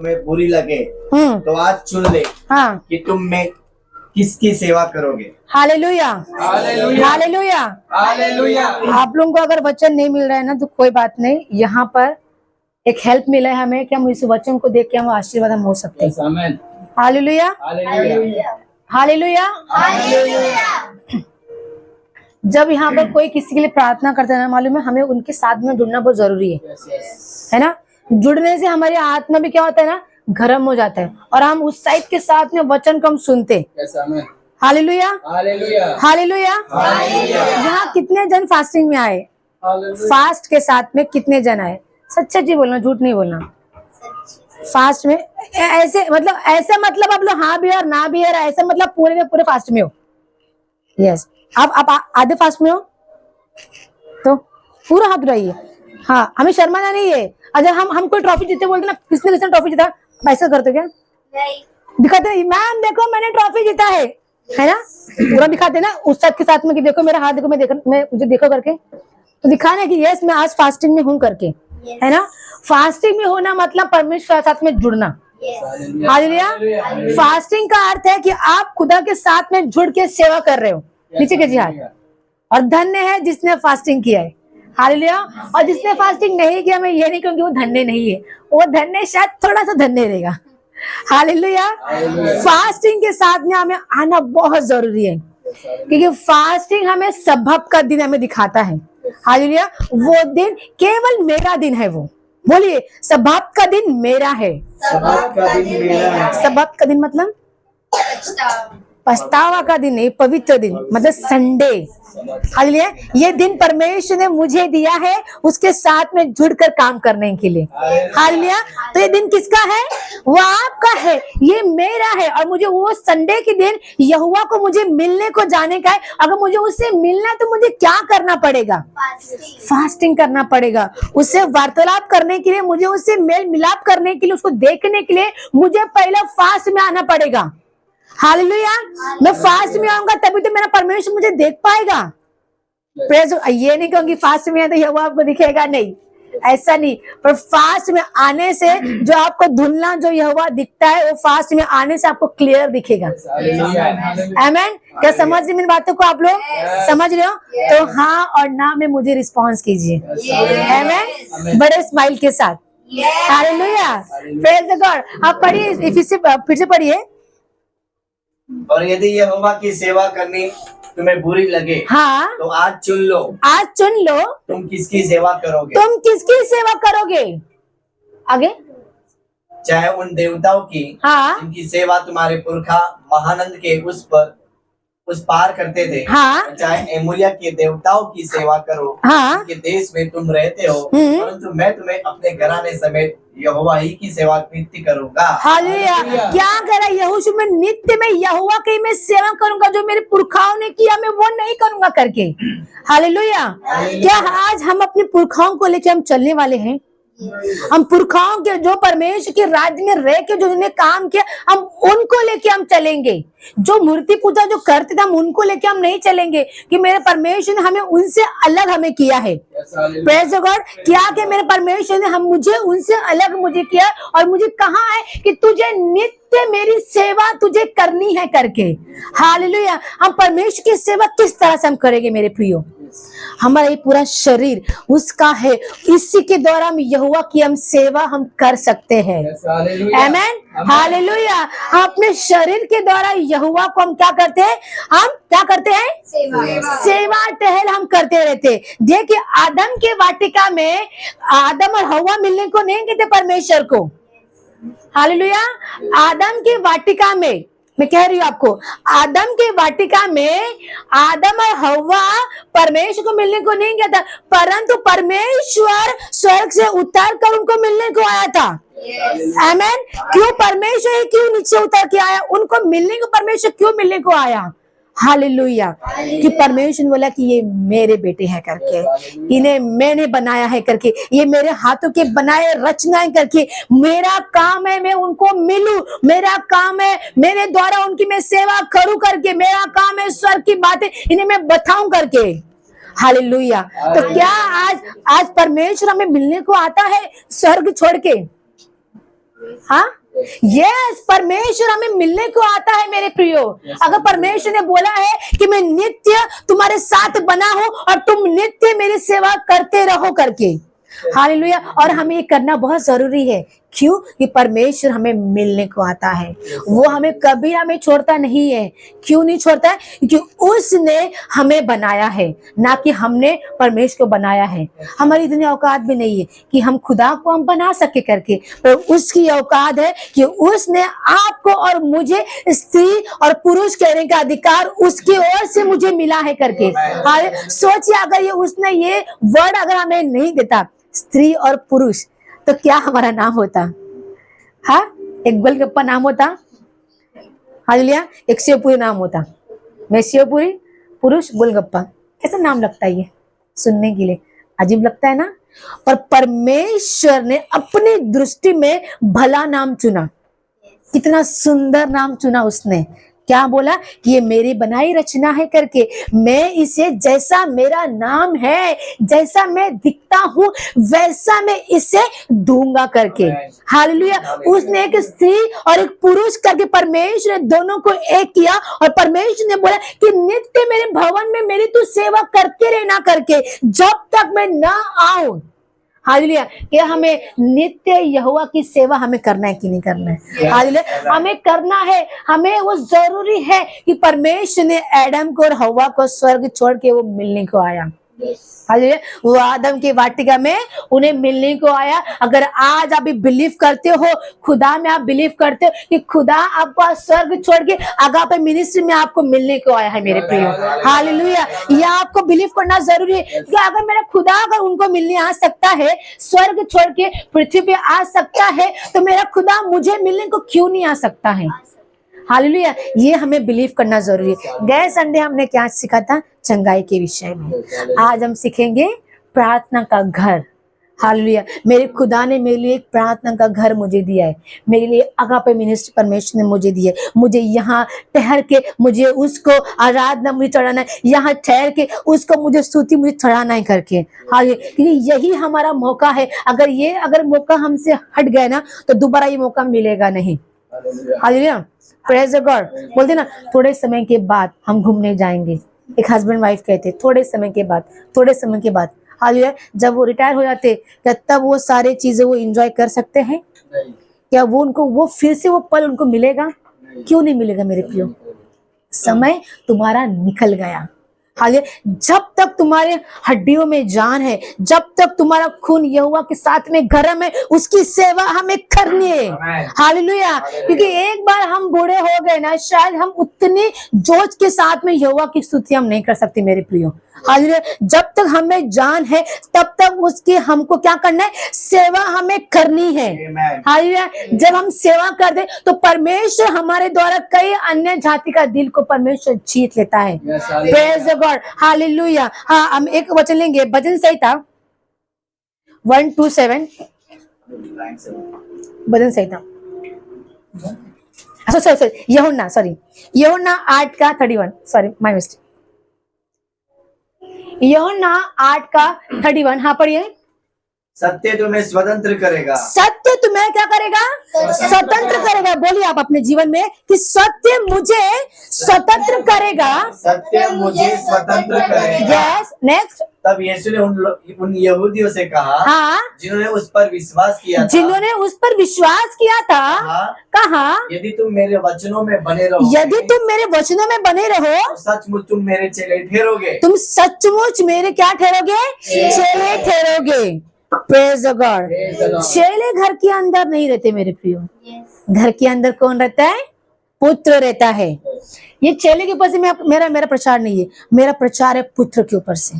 तुम्हें बुरी लगे तो आज चुन ले हाँ, कि तुम में किसकी सेवा करोगे। Hallelujah, hallelujah, hallelujah. हालेलुया। आप लोगों को अगर वचन नहीं मिल रहा है ना तो कोई बात नहीं, यहाँ पर एक हेल्प मिला है हमें कि हम इस वचन को देख के हम आशीर्वाद हम हो सकते हैं। आमीन। Hallelujah, hallelujah, hallelujah. हालेलुया। जब यहाँ पर कोई किसी के लिए प्रार्थना करता है ना, मालूम है हमें उनके साथ में जुड़ना बहुत जरूरी है ना। जुड़ने से हमारी आत्मा भी क्या होता है ना, गर्म हो जाता है और हम उस साइड के साथ में वचन कम सुनते। Hallelujah, hallelujah, hallelujah. यहाँ कितने जन फास्टिंग में आए? फास्ट के साथ में कितने जन आए? सच्चा जी बोलना, झूठ नहीं बोलना। फास्ट में ऐसे मतलब आप लोग हाँ भी और ना भी है, ऐसा मतलब पूरे में पूरे फास्ट में हो। यस, आप आधे फास्ट में हो तो पूरा हाथ उठाइए। हाँ, हमें शर्माना नहीं है। अगर हम कोई ट्रॉफी जीते बोलते ना, किसने ट्रॉफी जीता, ऐसा करते क्या? नहीं दिखाते, मैम देखो मैंने ट्रॉफी जीता है ना, पूरा दिखाते ना उस के साथ में कि देखो मेरा हाथ देखो, मैं मुझे देखो करके, तो दिखाना कि यस मैं आज फास्टिंग में हूँ करके, है ना। फास्टिंग में होना मतलब परमेश्वर के साथ में जुड़ना। हालेलुया। फास्टिंग का अर्थ है कि आप खुदा के साथ में जुड़ के सेवा कर रहे हो। नीचे के जी हाथ। और धन्य है जिसने फास्टिंग किया है। हालेलुया। और जिसने फास्टिंग नहीं किया, मैं ये नहीं कहूंगी वो धन्य नहीं है, वो धन्य शायद थोड़ा सा धन्य रहेगा। हालेलुया। फास्टिंग के साथ में हमें आना बहुत जरूरी है, क्योंकि फास्टिंग हमें सबब का दिन हमें दिखाता है। हालेलुया। वो दिन केवल मेरा दिन है। वो बोलिए, सबब का दिन मेरा है। सबब का दिन मेरा है। सबब का दिन मतलब पछतावा का दिन नहीं, पवित्र दिन मतलब संडे। हालेलुया। ये दिन परमेश्वर ने मुझे दिया है उसके साथ में जुड़कर काम करने के लिए। हालेलुया। तो ये दिन किसका है? वो आपका है, ये मेरा है। और मुझे वो संडे के दिन यहोवा को मुझे मिलने को जाने का है। अगर मुझे उससे मिलना है तो मुझे क्या करना पड़ेगा? फास्टिंग करना पड़ेगा। उससे वार्तालाप करने के लिए, मुझे उससे मेल मिलाप करने के लिए, उसको देखने के लिए मुझे पहले फास्ट में आना पड़ेगा। हालेलुया। मैं फास्ट में आऊंगा तभी तो मेरा परमेश्वर मुझे देख पाएगा। प्रेज। ये नहीं कहूंगी फास्ट में है तो यहोवा आपको दिखेगा, नहीं, ऐसा नहीं। पर फास्ट में आने से जो आपको धुंधला जो यहोवा दिखता है, वो फास्ट में आने से आपको क्लियर दिखेगा। आमीन। क्या समझ रहे मेरी बातों को? आप लोग समझ रहे हो? तो हाँ और ना में मुझे रिस्पॉन्स कीजिए। आमीन। बड़े स्माइल के साथ। हालेलुया। Praise the God. आप पढ़िए, फिर से पढ़िए। और यदि यहोवा की सेवा करनी तुम्हें बुरी लगे, हाँ, तो आज चुन लो, आज चुन लो तुम किसकी सेवा करोगे। तुम किसकी सेवा करोगे। आगे, चाहे उन देवताओं की, हाँ, जिनकी सेवा तुम्हारे पुरखा महानंद के उस पार करते थे, हाँ, चाहे एमोरिया के देवताओं की सेवा करो, हाँ, जिनके देश में तुम रहते हो, परंतु मैं तुम्हें अपने घराने समेत यहोवा ही की सेवा नित्य करूंगा। हालेलुया। क्या करा यहोशू में? नित्य में यहोवा की मैं सेवा करूंगा, जो मेरे पुरखाओं ने किया मैं वो नहीं करूंगा करके। हालेलुया। क्या आज हम अपने पुरखाओं को लेकर हम चलने वाले हैं? हम पुरखाओं के जो परमेश्वर के राज्य में रह के जो उन्होंने काम किया, हम उनको लेके हम चलेंगे। जो मूर्ति पूजा जो करते थे, हम उनको लेके हम नहीं चलेंगे कि मेरे परमेश्वर ने हमें उनसे अलग हमें किया है। Praise the God. क्या कि मेरे परमेश्वर ने मुझे उनसे अलग मुझे किया, और मुझे कहा है कि तुझे नित्य मेरी सेवा तुझे करनी है करके। हालेलुया। हम परमेश्वर की सेवा किस तरह से हम करेंगे मेरे प्रियो? हमारा ये पूरा शरीर उसका है, इसी के द्वारा हम यहोवा की हम सेवा हम कर सकते हैं। आमीन। हालेलुया। हम अपने शरीर के द्वारा यहोवा को हम क्या करते हैं? हम क्या करते हैं? सेवा टहल हम करते रहते। देखिए, आदम के वाटिका में आदम और हवा मिलने को नहीं कहते परमेश्वर को। हालेलुया। आदम की वाटिका में, मैं कह रही हूँ आपको, आदम के वाटिका में आदम और हवा परमेश्वर को मिलने को नहीं गया था, परंतु परमेश्वर स्वर्ग से उतर कर उनको मिलने को आया था। आमीन। क्यों परमेश्वर क्यों नीचे उतर के आया? उनको मिलने को परमेश्वर क्यों मिलने को आया? हालेलुया। कि परमेश्वर बोला कि ये मेरे बेटे हैं करके, इन्हें मैंने बनाया है करके, ये मेरे हाथों के बनाए रचनाएं करके, मेरा काम है मैं उनको मिलूं, मेरा काम है मेरे द्वारा उनकी मैं सेवा करूं करके, मेरा काम है स्वर्ग की बातें इन्हें मैं बताऊं करके। हालेलुया। तो क्या आज परमेश्वर हमें मिलने को आता है स्वर्ग छोड़ के? हाँ, यस, परमेश्वर हमें मिलने को आता है मेरे प्रियो। अगर परमेश्वर ने बोला है कि मैं नित्य तुम्हारे साथ बना हूं और तुम नित्य मेरी सेवा करते रहो करके, हालेलुया। और हमें ये करना बहुत जरूरी है। क्यों? कि परमेश्वर हमें मिलने को आता है, वो हमें कभी हमें छोड़ता नहीं है। क्यों नहीं छोड़ता है? क्योंकि उसने हमें बनाया है, ना कि हमने परमेश्वर को बनाया है। हमारी इतनी औकात भी नहीं है कि हम खुदा को हम बना सके करके, पर उसकी औकात है कि उसने आपको और मुझे स्त्री और पुरुष कहने का अधिकार उसकी ओर से मुझे मिला है करके। सोचिए, अगर ये उसने ये वर्ड अगर हमें नहीं देता, स्त्री और पुरुष, तो क्या हमारा नाम होता? हाँ, एक गोलगप्पा नाम होता, हालेलुया, एक सेवपुरी नाम होता। मैं सेवपुरी, पुरुष गोलगप्पा, कैसा नाम लगता है ये सुनने के लिए? अजीब लगता है ना? पर परमेश्वर ने अपनी दृष्टि में भला नाम चुना। कितना सुंदर नाम चुना उसने। क्या बोला कि ये मेरी बनाई रचना है करके, मैं इसे जैसा मेरा नाम है, जैसा मैं दिखता हूं, वैसा मैं इसे दूंगा करके। हालेलुया। उसने एक स्त्री और एक पुरुष करके परमेश्वर ने दोनों को एक किया, और परमेश्वर ने बोला कि नित्य मेरे भवन में मेरी तू सेवा करते रहना करके, जब तक मैं ना आऊं। हालेलुया। कि हमें नित्य यहोवा की सेवा हमें करना है कि नहीं करना है? हालेलुया, हमें करना है। हमें वो जरूरी है कि परमेश्वर ने एडम को और हवा को स्वर्ग छोड़ के वो मिलने को आया। हालेलुया, वो आदम की वाटिका में उन्हें मिलने को आया। अगर आज आप बिलीव करते हो, खुदा में आप बिलीव करते हो कि खुदा आपको स्वर्ग छोड़ के अगापे मिनिस्ट्री में आपको मिलने को आया है मेरे प्रियो, हालेलुया, यह आपको बिलीव करना जरूरी है कि अगर मेरा खुदा अगर उनको मिलने आ सकता है, स्वर्ग छोड़ के पृथ्वी पे आ सकता है, तो मेरा खुदा मुझे मिलने को क्यों नहीं आ सकता है? हालेलुया, ये हमें बिलीव करना जरूरी है। गए संडे हमने क्या सीखा था? चंगाई के विषय में। आज हम सीखेंगे प्रार्थना का घर। हालेलुया, मेरे खुदा ने मेरे लिए एक प्रार्थना का घर मुझे दिया है। मेरे लिए अगापे मिनिस्ट्री परमेश्वर ने मुझे दिया है। मुझे यहाँ ठहर के मुझे उसको आराधना मुझे चढ़ाना है, यहाँ ठहर के उसको मुझे स्तुति मुझे चढ़ाना है करके। हालेलुया, क्योंकि यही हमारा मौका है। अगर मौका हमसे हट गया ना, तो दोबारा ये मौका मिलेगा नहीं। Hallelujah, praise the God. बोलते ना, थोड़े समय के बाद हम घूमने जाएंगे। एक हस्बैंड वाइफ कहते थोड़े समय के बाद। हालेलुया, जब वो रिटायर हो जाते, क्या तब वो सारे चीजें वो एंजॉय कर सकते हैं? क्या वो फिर से वो पल उनको मिलेगा? क्यों नहीं मिलेगा मेरे प्रियो? समय तुम्हारा निकल गया। हालेलुया, जब तक तुम्हारे हड्डियों में जान है, जब तक तुम्हारा खून यहोवा के साथ में गर्म है, उसकी सेवा हमें करनी है। हालेलुया, क्योंकि एक बार हम बूढ़े हो गए ना, शायद हम उतनी जोश के साथ में यहोवा की स्तुति हम नहीं कर सकते मेरे प्रियो। हालेलुया, जब तक हमें जान है, तब तक उसकी हमको क्या करना है? सेवा हमें करनी है। हालेलुया, जब हम सेवा करते तो परमेश्वर हमारे द्वारा कई अन्य जाति का दिल को परमेश्वर जीत लेता है। Praise the God, hallelujah. हाँ, हम एक वचन लेंगे, भजन संहिता 127, भजन संहिता, यूहन्ना 8 का 31, सॉरी माय मिस्टेक, यूहन्ना 8 का 31। हाँ, पढ़िए। सत्य तुम्हें स्वतंत्र करेगा। सत्य तुम्हें क्या करेगा? स्वतंत्र करेगा। बोलिए आप अपने जीवन में कि सत्य मुझे स्वतंत्र करेगा। सत्य मुझे स्वतंत्र करेगा। Yes, next. तब यीशु ने उन यहूदियों से कहा, हाँ, जिन्होंने उस पर विश्वास किया था, कहा, यदि तुम मेरे वचनों में बने रहो, तो सचमुच तुम मेरे चेले ठहरोगे। तुम सचमुच मेरे क्या ठहरोगे? चेले ठहरोगे। Praise the God. चेले घर के अंदर नहीं रहते मेरे प्रियो। घर के अंदर कौन रहता है? पुत्र रहता है। ये चेले के ऊपर से मेरा प्रचार नहीं है, मेरा प्रचार है पुत्र के ऊपर से।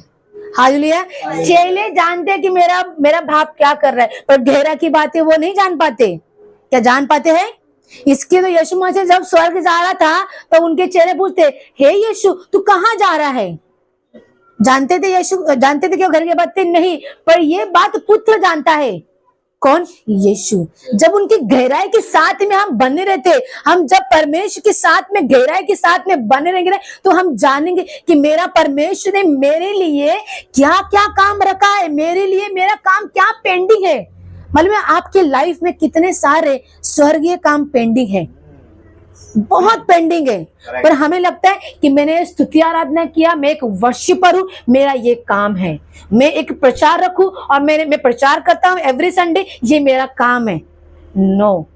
हालेलुया, चेले जानते हैं कि मेरा बाप क्या कर रहा है, पर गहरा की बातें वो नहीं जान पाते। क्या जान पाते हैं? इसके तो यीशु मसीह जब स्वर्ग जा रहा था, तो उनके चेले पूछते, हे यीशु, तू कहाँ जा रहा है? जानते थे क्यों घर के बातें नहीं, पर ये बात पुत्र जानता है। कौन? यीशु। जब उनकी गहराई के साथ में हम बने रहते, हम जब परमेश्वर के साथ में गहराई के साथ में बने रहेंगे, तो हम जानेंगे कि मेरा परमेश्वर ने मेरे लिए क्या क्या काम रखा है, मेरे लिए मेरा काम क्या पेंडिंग है। मालूम है आपके लाइफ में कितने सारे स्वर्गीय काम पेंडिंग है, बहुत पेंडिंग है, पर हमें लगता है कि मैंने स्तुति आराधना किया, मैं एक वर्शिपर हूँ, मेरा ये काम है, मैं एक प्रचार रखूं और मैं प्रचार करता हूँ एवरी संडे, ये मेरा काम है। नो,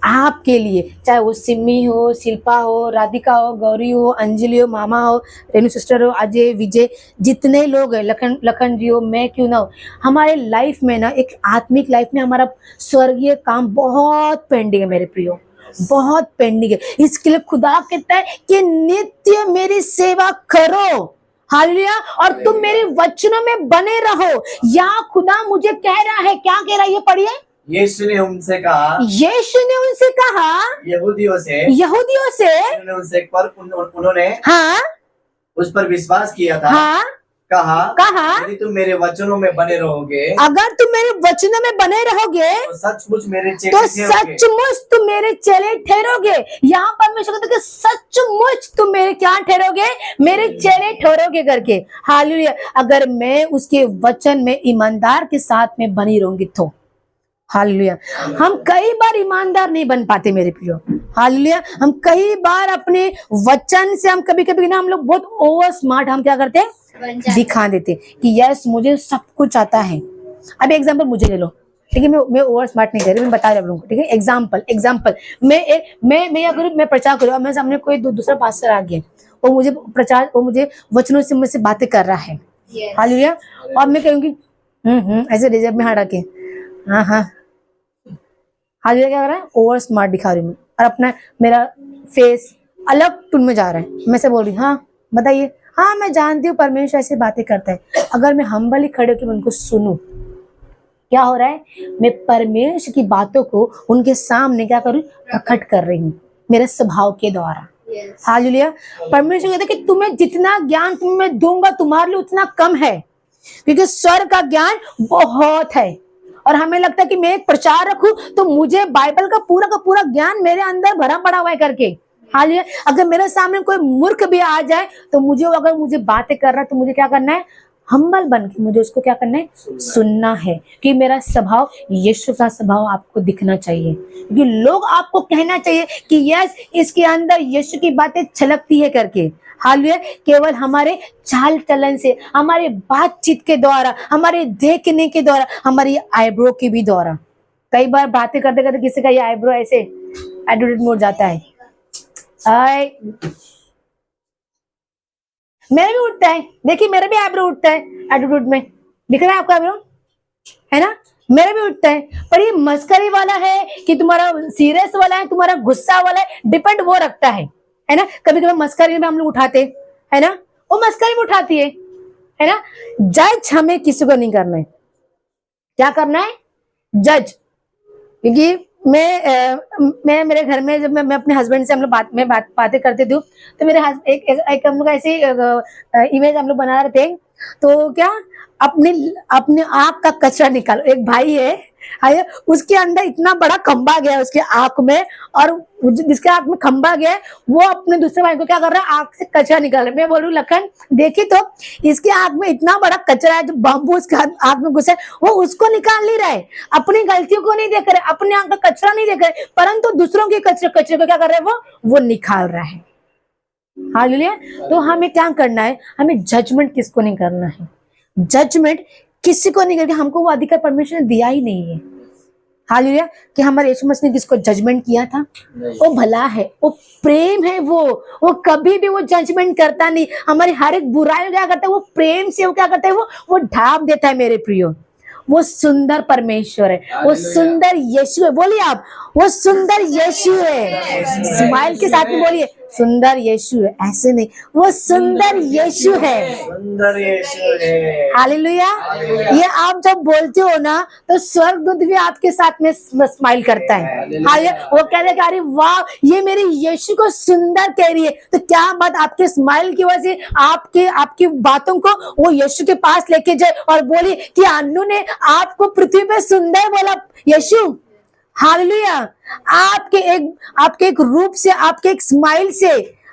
आपके लिए चाहे वो सिमी हो, शिल्पा हो, राधिका हो, गौरी हो, अंजलि हो, मामा हो, रेणु सिस्टर हो, अजय, विजय, जितने लोग हैं, लखन जी हो, मैं क्यों ना हो, हमारे लाइफ में ना एक आत्मिक लाइफ में हमारा स्वर्गीय काम बहुत पेंडिंग है मेरे प्रियो, बहुत पेंडिंग है। इसके लिए खुदा कहता है कि नित्य मेरी सेवा करो, हालेलुया, और तुम मेरे वचनों में बने रहो। या खुदा मुझे कह रहा है, क्या कह रहा है, ये पढ़िए। यीशु ने उनसे कहा, यहूदियों से उन्होंने हाँ उस पर विश्वास किया था, हाँ कहा यदि तुम मेरे वचनों में बने रहोगे, अगर तुम मेरे वचनों में बने रहोगे तो सचमुच मेरे चेले ठहरोगे। यहाँ परमेश्वर कहते हैं कि सचमुच तुम मेरे क्या ठहरोगे, मेरे चेले ठहरोगे करके। हालेलुया, अगर मैं उसके वचन में ईमानदार के साथ में बनी रहूंगी तो। हालेलुया, हम कई बार ईमानदार नहीं बन पाते मेरे प्रियो। हालेलुया, हम कई बार अपने वचन से हम कभी ना हम लोग बहुत ओवर स्मार्ट हम क्या करते हैं, दिखा देते कि यस मुझे सब कुछ आता है। अब एग्जांपल मुझे ले लो, ठीक है, मैं ओवर स्मार्ट नहीं कर रही, मैं बता रहा हूँ, ठीक है। एग्जांपल मैं अगर मैं प्रचार करूँ और मेरे सामने कोई दूसरा पास्टर आ गया, वो मुझे वचनों से मुझसे बातें कर रहा है, हालेलुया, और मैं कहूँगी ऐसे रिजर्व में हाथ रखे, हाँ हालेलुया, क्या कर रहा है, ओवर स्मार्ट दिखा रही हूँ और अपना मेरा फेस अलग टून में जा रहा है। मैं से बोल रही हाँ बताइए, हाँ मैं जानती हूँ परमेश्वर ऐसे बातें करता है। अगर मैं हम्बली खड़े होकर उनको सुनूं, क्या हो रहा है, मैं परमेश्वर की बातों को उनके सामने क्या करूँ, प्रकट कर रही हूँ मेरे स्वभाव के द्वारा। हालेलुया, परमेश्वर कहते कि तुम्हें जितना ज्ञान तुम्हें दूंगा तुम्हारे लिए उतना कम है, क्योंकि स्वर्ग का ज्ञान बहुत है। और हमें लगता है कि मैं एक प्रचार रखूं तो मुझे बाइबल का पूरा ज्ञान मेरे अंदर भरा पड़ा हुआ है करके। हालेलुया, अगर मेरे सामने कोई मूर्ख भी आ जाए तो अगर मुझे बातें कर रहा है तो मुझे क्या करना है, हम्बल बन के मुझे उसको क्या करना है, सुनना है, कि मेरा स्वभाव यीशु का स्वभाव आपको दिखना चाहिए, क्योंकि लोग आपको कहना चाहिए कि यस इसके अंदर यीशु की बातें छलकती है करके। हालेलुया, केवल हमारे चाल चलन से, हमारे बातचीत के द्वारा, हमारे देखने के द्वारा, हमारी आईब्रो के भी द्वारा। कई बार बातें करते करते किसी का ये आईब्रो ऐसे एटीट्यूड मोड़ जाता है, मेरा भी उठता है, देखिए मेरा भी आईब्रो उठता है एटीट्यूड में, दिख रहा है आपका आईब्रो, है ना, मेरा भी उठता है। पर ये मस्करी वाला है कि तुम्हारा सीरियस वाला है, तुम्हारा गुस्सा वाला है, डिपेंड वो रखता है ना। कभी कभी मस्करी में हम लोग उठाते है ना, वो मस्करी में उठाती है ना। जज हमें किसी को नहीं करना है, क्या करना है, जज। क्योंकि मैं मेरे घर में जब मैं अपने हस्बैंड से हम लोग बातें करते थे, तो मेरे एक हम लोग ऐसे इमेज हम लोग बना रहे थे, तो क्या अपने आँख का कचरा निकालो। एक भाई है उसके अंदर इतना बड़ा खंबा गया है उसके आँख में, और जिसके आँख में खंबा गया है वो अपने दूसरे भाई को क्या कर रहा है, आँख से कचरा निकाल रहा है। मैं बोलूं लखन देखी तो इसके आँख में इतना बड़ा कचरा है, जो बम्बू उसके आँख में घुसा है, वो उसको निकाल नहीं रहा है, अपनी गलतियों को नहीं देख रहे, अपने आँख का कचरा नहीं देख रहे, परंतु दूसरों के कचरे को क्या कर रहे हैं, वो निकाल रहा है। हालेलुया, तो हमें क्या करना है, हमें जजमेंट किसको नहीं करना है, जजमेंट किसी को नहीं करके, हमको वो अधिकार परमेश्वर ने दिया ही नहीं है। हालेलुया, कि हमारे यीशु मसीह ने किसको जजमेंट किया था, वो भला है, वो प्रेम है, वो कभी भी वो जजमेंट करता नहीं, हमारी हर एक बुराई क्या करता है, वो प्रेम से वो क्या करता है, वो ढाप देता है मेरे प्रियो। वो सुंदर परमेश्वर है, वो सुंदर यीशु है, बोलिए आप, वो सुंदर यीशु है, स्माइल के साथ में बोलिए, सुंदर यीशु है, ऐसे नहीं, वो सुंदर यीशु है, सुंदर यीशु है। हालेलुया, ये आप जब बोलते हो ना तो स्वर्गदूत भी आपके साथ में स्माइल करता है। हालेलुया, वो कह रहे कि अरे वाह ये मेरे यीशु को सुंदर कह रही है, तो क्या बात आपके स्माइल की वजह से आपकी बातों को वो यीशु के पास लेके जाए और बोली कि अन्नू ने आपको पृथ्वी पे सुंदर बोला यीशु। हालेलुया, आपके एक रूप से, आपके एक स्माइल से,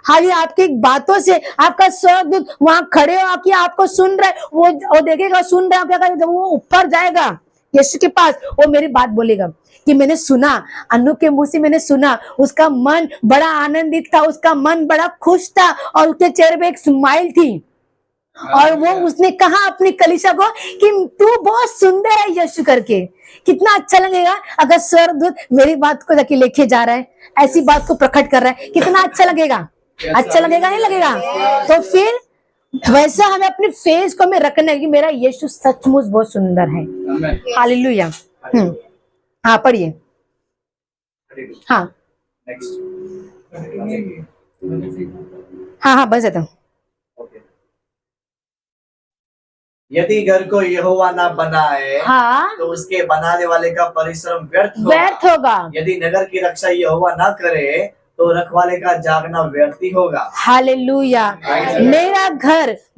हालेलुया, आपके एक बातों से आपका स्वर्गदूत वहां खड़े हो आपको सुन रहा है, वो देखेगा, सुन रहा है, क्या करेगा, जब वो ऊपर जाएगा, यीशु के पास, वो मेरी बात बोलेगा कि मैंने सुना, अनु के मुंह से मैंने सुना, उसका मन बड़ा आनंदित था, उसका मन बड़ा खुश था और उसके चेहरे पे एक स्माइल थी। और वो उसने कहा अपनी कलीसिया को कि तू बहुत सुंदर है यीशु करके। कितना अच्छा लगेगा अगर स्वर्गदूत मेरी बात को जाके लेके जा रहा है, ऐसी बात को प्रकट कर रहा है, कितना अच्छा लगेगा। अच्छा लगेगा नहीं लगेगा? तो फिर वैसा हमें अपने फेस को हमें रखना है कि मेरा यीशु सचमुच बहुत सुंदर है। हालेलुया। हाँ पढ़िए। हाँ हाँ बस जाता हूँ। यदि घर को यहोवा ना बनाए, हाँ, तो उसके बनाने वाले का परिश्रम व्यर्थ होगा। यदि नगर की रक्षा यहोवा ना करे, तो रखवाले का जागना व्यर्थ ही होगा। हालेलुया।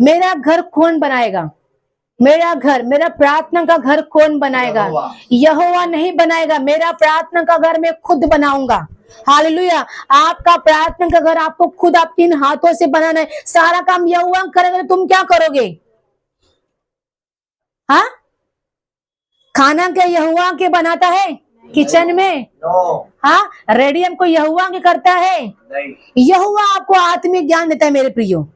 मेरा घर कौन बनाएगा? मेरा घर, मेरा प्रार्थना का घर कौन बनाएगा? यहोवा नहीं बनाएगा। मेरा प्रार्थना का घर मैं खुद बनाऊंगा। हालेलुया। आपका प्रार्थना का घर आपको खुद आपके इन हाथों से बनाना है। सारा काम यहोवा करेगा तो तुम क्या करोगे? हाँ, खाना क्या यहोवा के बनाता है किचन में? हाँ, रेडियम को यहोवा के करता है? यहोवा आपको आत्मिक ज्ञान देता है मेरे प्रियो।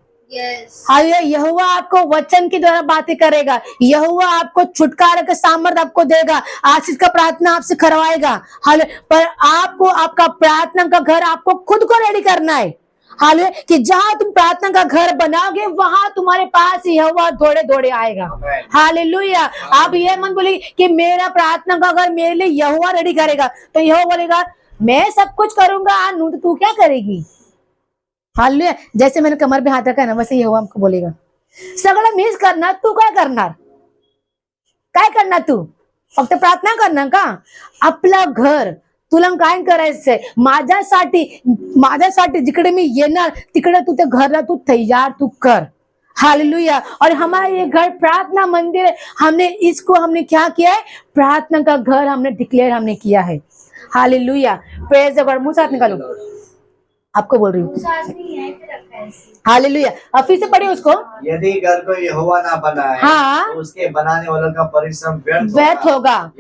हालेलुया। यहोवा आपको वचन के द्वारा बातें करेगा। यहोवा आपको छुटकारे का सामर्थ आपको देगा। आशीष का प्रार्थना आपसे करवाएगा। पर आपको आपका प्रार्थना का घर आपको खुद को रेडी करना है। हालेलुया। कि जहां तुम प्रार्थना का घर बनाओगे वहां तुम्हारे पास यहोवा दौड़े दौड़े आएगा। हालेलुया। आप ये मत बोलिए कि मेरा प्रार्थना का घर मेरे लिए यहोवा रेडी करेगा, तो यहोवा बोलेगा मैं सब कुछ करूंगा, तो तू क्या करेगी? हालेलुया। जैसे मैंने कमर पे हाथ रखा है ना, वैसे यहोवा हमको बोलेगा सगळं मीच करणार, तू काय करणार? काय करणार तू? फक्त प्रार्थना करणार का? आपलं घर तुला काय करायचंय? माझ्यासाठी जिकडे मी येणार तिकडे तू त्या घरला तू तैयार तू कर। हालेलुया। और हमारा ये घर प्रार्थना मंदिर है। हमने क्या किया है? प्रार्थना का घर हमने डिक्लेयर हमने किया है। हालेलुया। Praise the God. मुंह से हाथ निकालो। आपको बोल रही हूँ। हालेलुया। अब फिर से पढ़िए उसको। यदि घर को यहोवा ना बनाए, हाँ, तो उसके बनाने वालों का परिश्रम व्यर्थ होगा।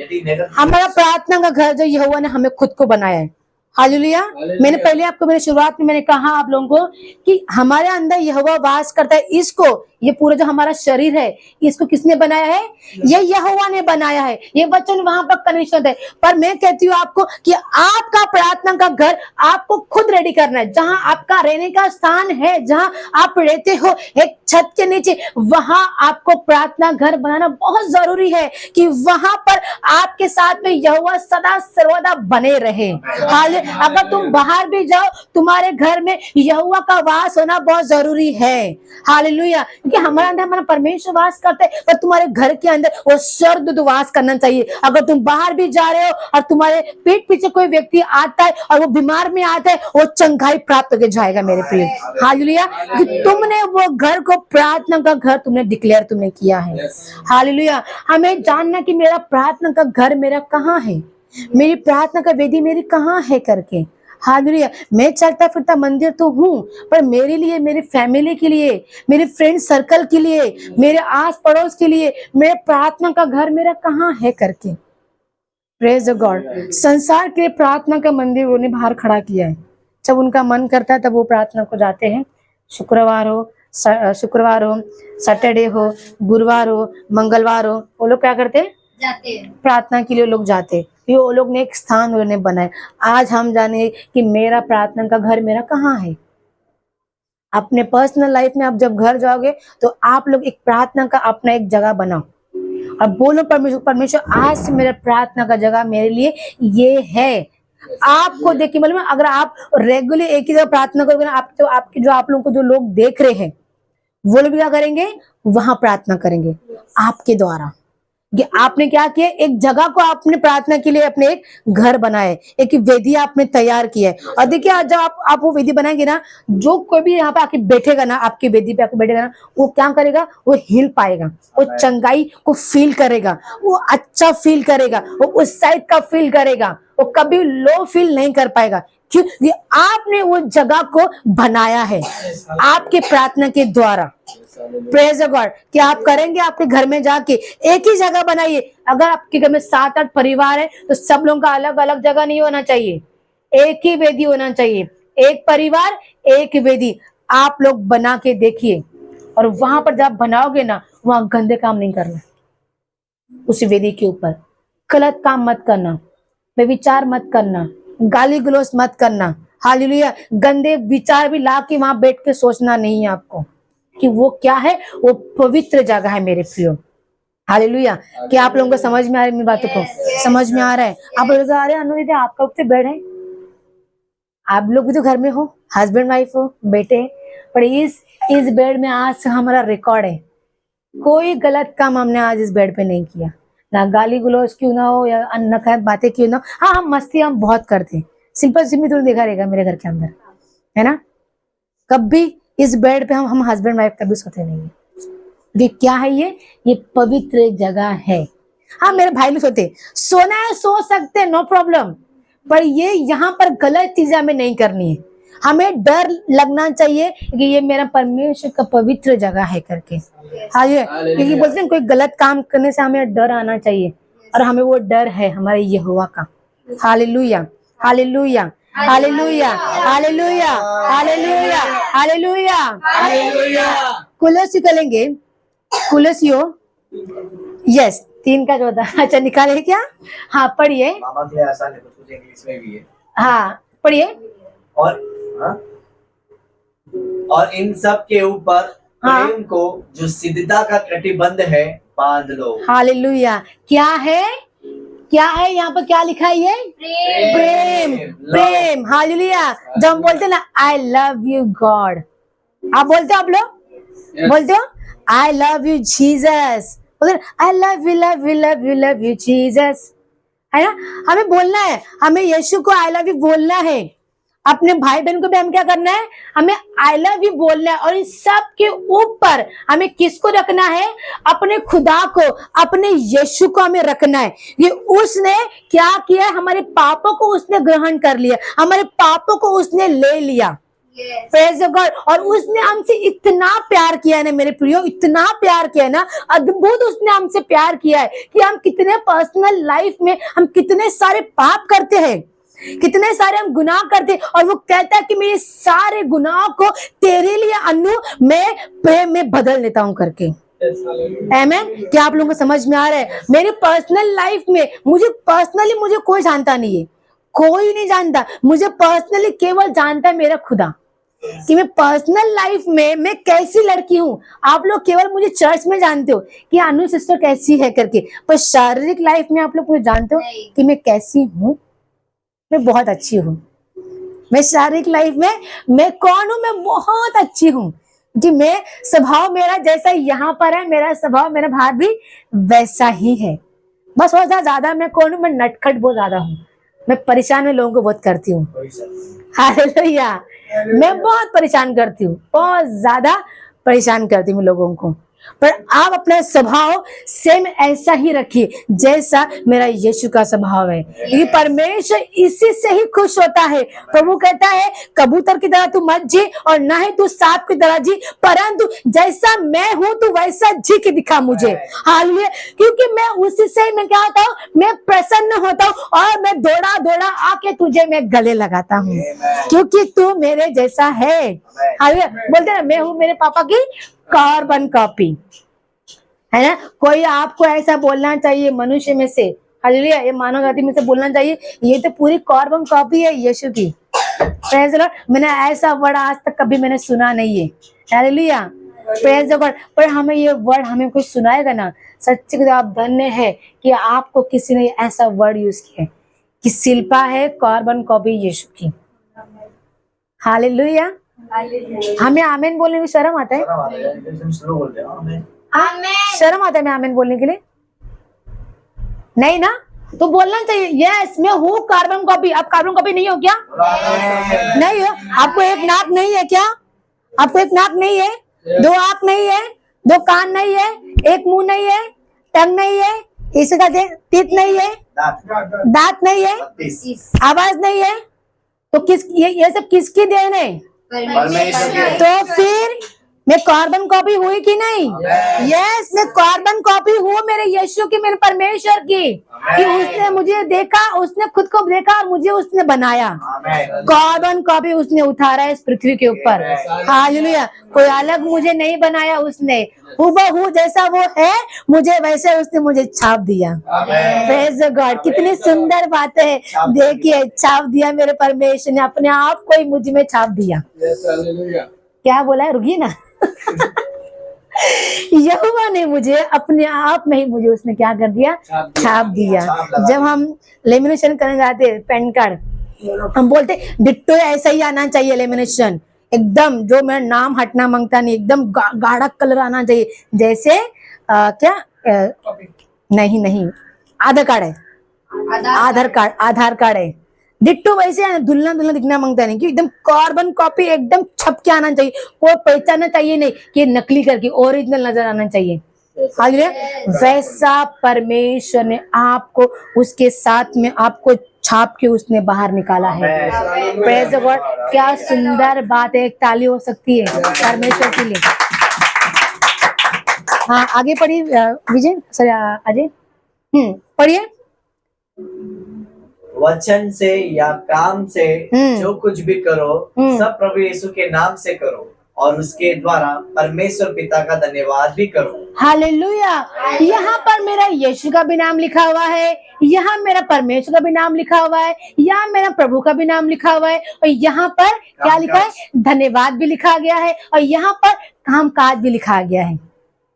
हमारा प्रार्थना का घर जो यहोवा ने हमें खुद को बनाया है। हालेलुया। मैंने पहले आपको मेरे शुरुआत में मैंने कहा आप लोगों को कि हमारे अंदर यहोवा वास करता है। इसको, ये पूरा जो हमारा शरीर है, इसको किसने बनाया है? ये यहोवा ने बनाया है। ये वचन वहां पर कनेक्शन है। पर मैं कहती हूँ आपको कि आपका प्रार्थना का घर आपको खुद रेडी करना है। जहां आपका रहने का स्थान है, जहां आप रहते हो एक छत के नीचे, वहां आपको प्रार्थना घर बनाना बहुत जरूरी है कि वहां पर आपके साथ में यहोवा सदा सर्वदा बने रहे। अगर तुम बाहर भी जाओ, तुम्हारे घर में यहोवा का वास होना बहुत जरूरी है। हालेलुया। क्योंकि हमारे अंदर हमारा परमेश्वर वास करते हैं, पर तुम्हारे घर के अंदर वो स्वर्गदूत वास करना चाहिए। अगर तुम बाहर भी जा रहे हो और तुम्हारे पीठ पीछे कोई व्यक्ति आता है और वो बीमार में आता है, वो चंगाई प्राप्त होकर जाएगा मेरे प्रिय। हालेलुया। तुमने वो घर को प्रार्थना का घर तुमने डिक्लेयर तुमने किया है। हालेलुया। हमें जानना कि मेरा प्रार्थना का घर मेरा कहाँ है, मेरी प्रार्थना का वेदी मेरी कहाँ है करके। हालेलुया। मैं चलता फिरता मंदिर तो हूँ, पर मेरे लिए, मेरी फैमिली के लिए, मेरे फ्रेंड सर्कल के लिए, मेरे आस पड़ोस के लिए मेरे प्रार्थना का घर मेरा कहाँ है करके। Praise the God. संसार के प्रार्थना का मंदिर उन्होंने बाहर खड़ा किया है। जब उनका मन करता है तब वो प्रार्थना को जाते हैं। शुक्रवार हो, सैटरडे हो, गुरुवार हो, मंगलवार हो, वो लोग क्या करते हैं? प्रार्थना के लिए लोग जाते। ये वो लोग ने एक स्थान उन्होंने बनाए। आज हम जाने कि मेरा प्रार्थना का घर मेरा कहाँ है। अपने पर्सनल लाइफ में आप जब घर जाओगे तो आप लोग एक प्रार्थना का अपना एक जगह बनाओ और बोलो परमेश्वर आज से मेरा प्रार्थना का जगह मेरे लिए ये है। आपको देख के मालूम है, अगर आप रेगुलर एक ही जगह प्रार्थना करोगे ना, आपके जो आप लोगों को जो लोग देख रहे हैं वो लोग क्या करेंगे? वहां प्रार्थना करेंगे आपके द्वारा। कि आपने क्या किया? एक जगह को आपने प्रार्थना के लिए अपने एक घर बनाए, एक वेदी आपने तैयार किया है। और देखिए जब आप वो वेदी बनाएंगे ना, जो कोई भी यहाँ पे आके बैठेगा ना, आपकी वेदी पे आके बैठेगा ना, वो क्या करेगा? वो हिल पाएगा, वो चंगाई को फील करेगा, वो अच्छा फील करेगा, वो उस साइड का फील करेगा, वो कभी लो फील नहीं कर पाएगा, क्योंकि आपने वो जगह को बनाया है आपके प्रार्थना के द्वारा। Praise God. क्या आप करेंगे? आपके घर में जाके एक ही जगह बनाइए। अगर आपके घर में 7-8 परिवार है तो सब लोगों का अलग अलग जगह नहीं होना चाहिए, एक ही वेदी होना चाहिए। एक परिवार एक वेदी आप लोग बना के देखिए, और वहां पर जब बनाओगे ना, वहां गंदे काम नहीं करना, उस वेदी के ऊपर गलत काम मत करना, व्यभिचार मत करना, गाली गलौज मत करना। हालेलुया। गंदे विचार भी ला के वहां बैठ के सोचना नहीं है आपको, कि वो क्या है, वो पवित्र जगह है मेरे प्रियो। हालेलुया। क्या आप लोगों को समझ में आ रही है मेरी बातों को? समझ में आ रहा है? आप लोग आ रहे हैं अनु दीदी, आपका ऊपर बेड है, आप लोग भी तो घर में हो, हस्बैंड वाइफ हो, बेटे हैं, पर इस बेड में आज से हमारा रिकॉर्ड है, कोई गलत काम हमने आज इस बेड पे नहीं किया, ना गाली गलौज क्यों ना हो, या अनकहा बातें क्यों ना हो। हाँ, हम मस्ती हम बहुत करते हैं, सिंपल सिंपल तो देखा रहेगा मेरे घर के अंदर, है ना। कभी इस बेड पे हम हस्बैंड वाइफ कभी सोते नहीं है। ये क्या है? ये पवित्र जगह है। हाँ, मेरे भाई लोग सोते, सोना है सो सकते, नो प्रॉब्लम, पर ये यहाँ पर गलत चीजें हमें नहीं करनी है। हमें डर लगना चाहिए कि ये मेरा परमेश्वर का पवित्र जगह है करके। हाँ, ये क्योंकि बोलते हैं कोई गलत काम करने से हमें डर आना चाहिए, और हमें वो डर है हमारे यहोवा का। Hallelujah, hallelujah, hallelujah, hallelujah, hallelujah, hallelujah, hallelujah. कुलस्यु करेंगे, कुलस्यु, यस 3:14। अच्छा, निकाले क्या? हाँ, पढ़िए। मामा के लिए आसान है, कुछ इंग्लिश में भी है। हाँ, पढ़िए। हाँ? और इन सब के ऊपर हाँ। प्रेम को जो सिद्धता का कटिबंध है बांध लो। हालेलुया। क्या है? क्या है यहाँ पर? क्या लिखा है ये? प्रेम, प्रेम। हालेलुया। जब हम बोलते हैं ना, आई लव यू गॉड, आप बोलते हो? आप लोग बोलते हो I love you Jesus, I love you love you love you love you Jesus, है ना। हमें बोलना है, हमें यीशु को आई लव यू बोलना है। अपने भाई बहन को भी हम क्या करना है? हमें आई लव यू बोलना है। और इस सब के ऊपर हमें किसको रखना है? अपने खुदा को, अपने यीशु को हमें रखना है। ये उसने क्या किया? हमारे पापों को उसने ग्रहण कर लिया, हमारे पापों को उसने ले लिया। Praise God. और उसने हमसे इतना प्यार किया है ना मेरे प्रियो, इतना प्यार किया है ना, अद्भुत उसने हमसे प्यार किया है कि हम कितने पर्सनल लाइफ में हम कितने सारे पाप करते हैं, कितने सारे हम गुनाह करते हैं, और वो कहता है कि मेरे सारे गुनाह को तेरे लिए अनु मैं प्रेम में बदल देता हूं करके। आमीन। क्या आप लोगों को समझ में आ रहा है? मेरी पर्सनल लाइफ में मुझे कोई जानता नहीं है, कोई नहीं जानता मुझे पर्सनली, केवल जानता है मेरा खुदा, कि मैं पर्सनल लाइफ में मैं कैसी लड़की हूँ। आप लोग केवल मुझे चर्च में जानते हो कि अनु सिस्टर कैसी है करके, पर शारीरिक लाइफ में आप लोग मुझे जानते हो कि मैं कैसी हूँ। मैं बहुत अच्छी हूँ। मैं शारीरिक लाइफ में मैं कौन हूँ? मैं बहुत अच्छी हूँ कि मैं स्वभाव मेरा जैसा यहाँ पर है, मेरा स्वभाव मेरा बाहर भी वैसा ही है। बस बहुत ज्यादा मैं कौन हूँ? मैं नटखट बहुत ज्यादा हूँ, मैं परेशान में लोगों को बहुत करती हूँ। हालेलुया। मैं बहुत परेशान करती हूँ, बहुत ज्यादा परेशान करती हूँ लोगों को। पर आप अपना स्वभाव सेम ऐसा ही रखिए जैसा मेरा यीशु का स्वभाव है, क्योंकि परमेश्वर इसी से ही खुश होता है। प्रभु कहता है कबूतर की तरह तू मत जी और ना ही तू सांप की तरह जी, परंतु जैसा मैं हूं तू वैसा जी के दिखा मुझे। हालेलुया। क्योंकि मैं उसी से मैं क्या होता हूँ? मैं प्रसन्न होता हूँ और मैं दौड़ा दौड़ा आके तुझे मैं गले लगाता हूँ, क्योंकि तू मेरे जैसा है। हालेलुया। बोलते ना, मैं हूँ मेरे पापा की कार्बन कॉपी, है ना। कोई आपको ऐसा बोलना चाहिए मनुष्य में से, हालेलुया, ये मानव जाति में से बोलना चाहिए ये तो पूरी कार्बन कॉपी है यीशु की। Praise the Lord. मैंने ऐसा वर्ड आज तक कभी मैंने सुना नहीं है। हालेलुया। Praise the Lord. पर हमें ये वर्ड हमें कोई सुनाएगा ना, सच्ची में आप धन्य है कि आपको किसी ने ऐसा वर्ड यूज किया कि शिल्पा है कार्बन कॉपी यीशु की। हालेलुया। हमें आमीन बोलने की शर्म आता है, शर्म आता है मैं आमीन बोलने के लिए, नहीं ना। तो बोलना चाहिए यस मैं हूँ कार्बन कॉपी। आप कार्बन कॉपी नहीं हो क्या? नहीं हो। आपको एक नाक नहीं है क्या? आपको एक नाक नहीं है, 2 आंख नहीं है, 2 कान नहीं है, एक मुंह नहीं है, टंग नहीं है, इसका तीत नहीं है, दांत दांत नहीं है, 32 आवाज नहीं है, तो किस ये सब किसकी देन है? परमेश्वर की। तो फिर मैं कार्बन कॉपी हुई कि नहीं? यस, मैं कार्बन कॉपी हूँ मेरे यीशु की, मेरे परमेश्वर की, कि उसने मुझे देखा, उसने खुद को देखा और मुझे उसने बनाया। आमेन। कार्बन कॉपी उसने उतारा इस पृथ्वी के ऊपर। हालेलुया। कोई अलग मुझे नहीं बनाया, उसने हूबहू जैसा वो है मुझे वैसे उसने मुझे छाप दिया। Praise God. कितनी सुंदर बात है। देखिए, छाप दिया मेरे परमेश्वर ने, अपने आप को ही मुझ में छाप दिया। क्या बोला है, रुकिए ना। यहोवा ने मुझे अपने आप में ही मुझे उसने क्या कर दिया? छाप दिया। जब हम लेमिनेशन करने जाते पैन कार्ड, हम बोलते डिट्टो ऐसा ही आना चाहिए लेमिनेशन, एकदम जो मेरा नाम हटना मांगता नहीं, एकदम गाढ़ा कलर आना चाहिए, जैसे नहीं आधार कार्ड है, आधार कार्ड है, डिट्टो वैसे दुल्हन दिखना मांगता नहीं, कि एकदम कार्बन कॉपी एकदम छप के आना चाहिए, कोई पहचानना चाहिए नहीं कि नकली करके, ओरिजिनल नजर आना चाहिए। हालेलुया। वैसा परमेश्वर ने आपको उसके साथ में आपको छाप के उसने बाहर निकाला है। Praise the Lord. क्या सुंदर बात है। एक ताली हो सकती है परमेश्वर के लिए। हाँ, आगे पढ़िए विजय, सर अजय। पढ़िए। वचन से या काम से जो कुछ भी करो, सब प्रभु यीशु के नाम से करो और उसके द्वारा परमेश्वर पिता का धन्यवाद भी करो। हालेलुया। यहाँ पर मेरा यीशु का भी नाम लिखा हुआ है, यहाँ मेरा परमेश्वर का भी नाम लिखा हुआ है, यहाँ मेरा प्रभु का भी नाम लिखा हुआ है, और यहाँ पर क्या लिखा है? धन्यवाद भी लिखा गया है, और यहाँ पर कामकाज भी लिखा गया है।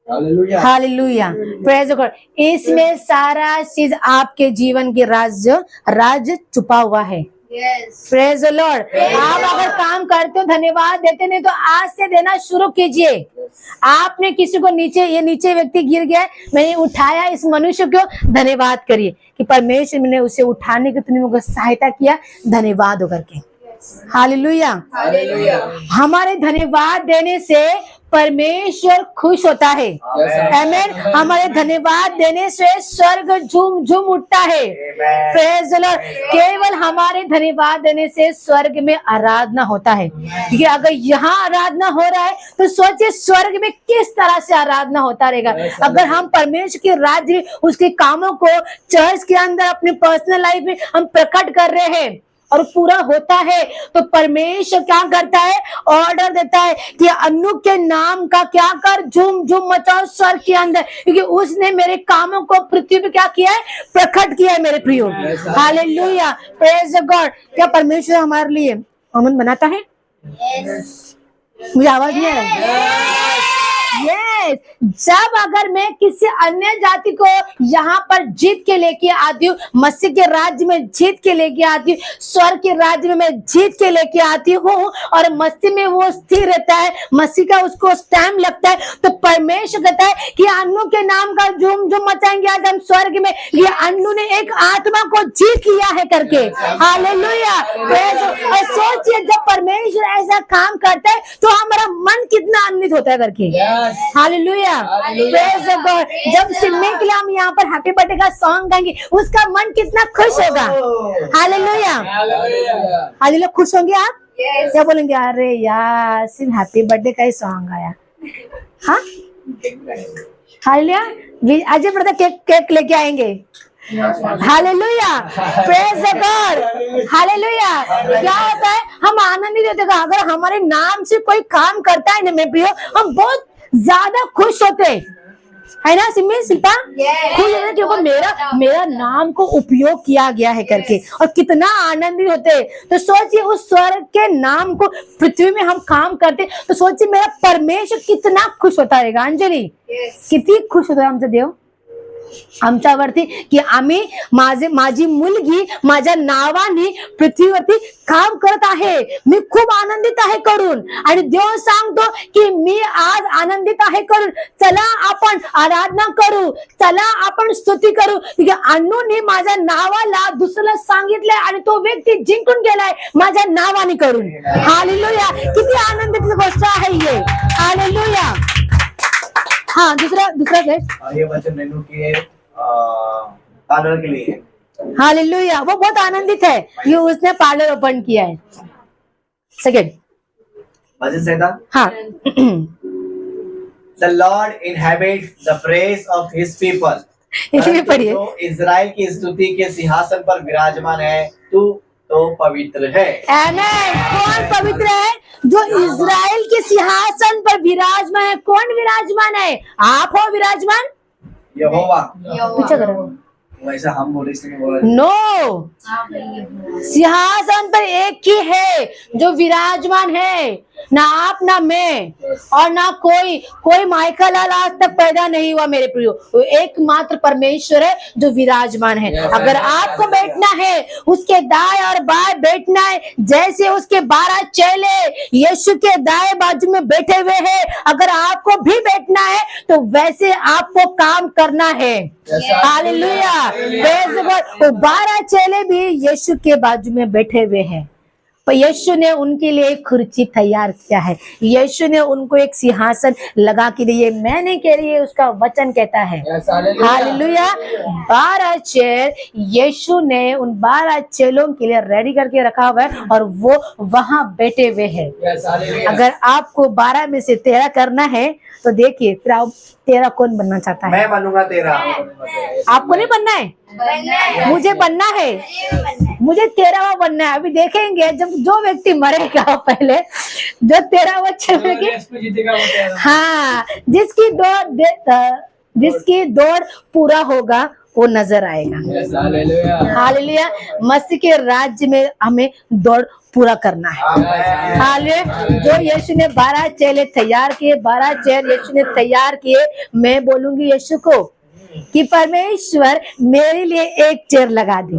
हालेलुया। Praise God. इसमें सारा चीज आपके जीवन के राज छुपा हुआ है। Praise the Lord. आप अगर काम करते हो, धन्यवाद देते नहीं तो आज से देना शुरू कीजिए। आपने किसी को ये नीचे व्यक्ति गिर गया है, मैंने उठाया इस मनुष्य को, धन्यवाद करिए कि परमेश्वर ने उसे उठाने के तुमने सहायता किया, धन्यवाद होकर के। हालेलुया। हमारे धन्यवाद देने से परमेश्वर खुश होता है। आमीन। हमारे धन्यवाद देने से स्वर्ग झूम झूम उठता है। Praise the Lord. केवल हमारे धन्यवाद देने से स्वर्ग में आराधना होता है, क्योंकि अगर यहाँ आराधना हो रहा है तो सोचिए स्वर्ग में किस तरह से आराधना होता रहेगा। अगर हम परमेश्वर के राज्य, उसके कामों को चर्च के अंदर अपने पर्सनल लाइफ में हम प्रकट कर रहे हैं और पूरा होता है, तो परमेश्वर क्या करता है? ऑर्डर देता है कि अन्नू के नाम का क्या कर, झूम झूम मचाओ स्वर्ग के अंदर, क्योंकि उसने मेरे कामों को पृथ्वी पे क्या किया है? प्रकट किया है मेरे प्रियो। हालेलुया। Praise God. क्या परमेश्वर हमारे लिए अमन बनाता है? मुझे आवाज नहीं आ रहा। यस। जब अगर मैं किसी अन्य जाति को यहाँ पर जीत के लेके आती हूँ, मसीह के राज्य में जीत के लेके आती हूँ, स्वर्ग के राज्य में मैं जीत के लेके आती हूँ, और मसीह में वो स्थिर रहता है, मसीह का उसको टाइम लगता है, तो परमेश्वर कहता है कि अन्नू के नाम का झूम झूम मचाएंगे आज हम स्वर्ग में, ये अन्नू ने एक आत्मा को जीत लिया है करके। हालेलुया। और सोचिए जब परमेश्वर ऐसा काम करता है तो हमारा मन कितना आनंदित होता है करके। हालेलुया। Praise God. जब सिम्मे के लिए हम यहाँ पर हैप्पी बर्थडे का सॉन्ग गाएंगे, उसका मन कितना खुश होगा। हालेलुया। हालेलुया। खुश होंगे आप? क्या बोलेंगे? अरे यार सिर्फ हैप्पी बर्थडे का ही सॉन्ग आया। हाँ, हालेलुया। अजय ब्रदर केक लेके आएंगे। हालेलुया। Praise God. हालेलुया। क्या होता है? हम आनंदित होते हैं अगर हमारे नाम से कोई काम करता है ना मेरे प्रियो, हम बहुत ज्यादा खुश होते है ना सिम्मी, शिल्पा? खुश होते क्योंकि मेरा नाम को उपयोग किया गया है करके, और कितना आनंदित होते। तो सोचिए उस स्वर्ग के नाम को पृथ्वी में हम काम करते, तो सोचिए मेरा परमेश्वर कितना खुश होता रहेगा। अंजलि किती खुश होता आमचा देव आमच्यावरती, की आम्ही माझी मुलगी माझ्या नावाने पृथ्वीवरती काम करत आहे, मी खूप आनंदित आहे करून, आणि देव सांगतो की मी आज आनंदित आहे करून, चला आपण आराधना करू, चला आपण स्तुती करू, की अन्नूने माझ्या नावाला दुसऱ्याला सांगितलंय आणि तो व्यक्ती जिंकून गेलाय माझ्या नावाने करून। हालेलुया। किती आनंदाची गोष्ट आहे ये। हालेलुया। हाँ, दूसरा ये वचन नैनू के पार्लर के लिए। हालेलुया। वो बहुत आनंदित है कि उसने पार्लर ओपन किया है। सेकेंड, भजन संहिता। हाँ The Lord inhabits the praise of His people. इसलिए परंतु पढ़िए। जो इज़राइल की स्तुति के सिंहासन पर विराजमान है, तू तो पवित्र है। आमेन। कौन पवित्र है? जो इज़राइल के सिंहासन पर विराजमान है। कौन विराजमान है? आप हो विराजमान? यहोवा। पीछे करो। वैसा हम बोले इसलिए बोला। नो, सिंहासन पर एक ही है जो विराजमान है, ना आप ना मैं और ना कोई माइकल आज तक पैदा नहीं हुआ मेरे प्रियो। वो एकमात्र परमेश्वर है जो विराजमान है। अगर आपको बैठना है उसके दाएं और बाएं बैठना है, जैसे उसके 12 चेले यीशु के दाएं बाजू में बैठे हुए हैं, अगर आपको भी बैठना है तो वैसे आपको काम करना है। हालेलुया। Praise God. वो 12 चेले भी यीशु के बाजू में बैठे हुए हैं, पर यीशु ने उनके लिए एक कुर्सी तैयार किया है। यीशु ने उनको एक सिंहासन लगा के दिए। मैं नहीं कह रही है, उसका वचन कहता है। हालेलुया। 12 चेयर यीशु ने उन 12 चेलों के लिए रेडी करके रखा हुआ है और वो वहां बैठे हुए हैं। अगर आपको 12 में से 13 करना है तो देखिए फिर आप 13 कौन बनना चाहता है? मैं बनूंगा 13। आपको नहीं बनना है, मुझे बनना है। मुझे 13वां बनना है। अभी देखेंगे जब जो व्यक्ति मरेगा पहले, जो 13वां चलेगा, हाँ, जिसकी दौड़ पूरा होगा वो नजर आएगा। हालेलुया। मसीह के राज्य में हमें दौड़ पूरा करना है। हालेलुया। जो यीशु ने 12 चेले तैयार किए, 12 चेयर यीशु ने तैयार किए, मैं बोलूंगी यीशु को कि परमेश्वर मेरे लिए एक चेयर लगा दी।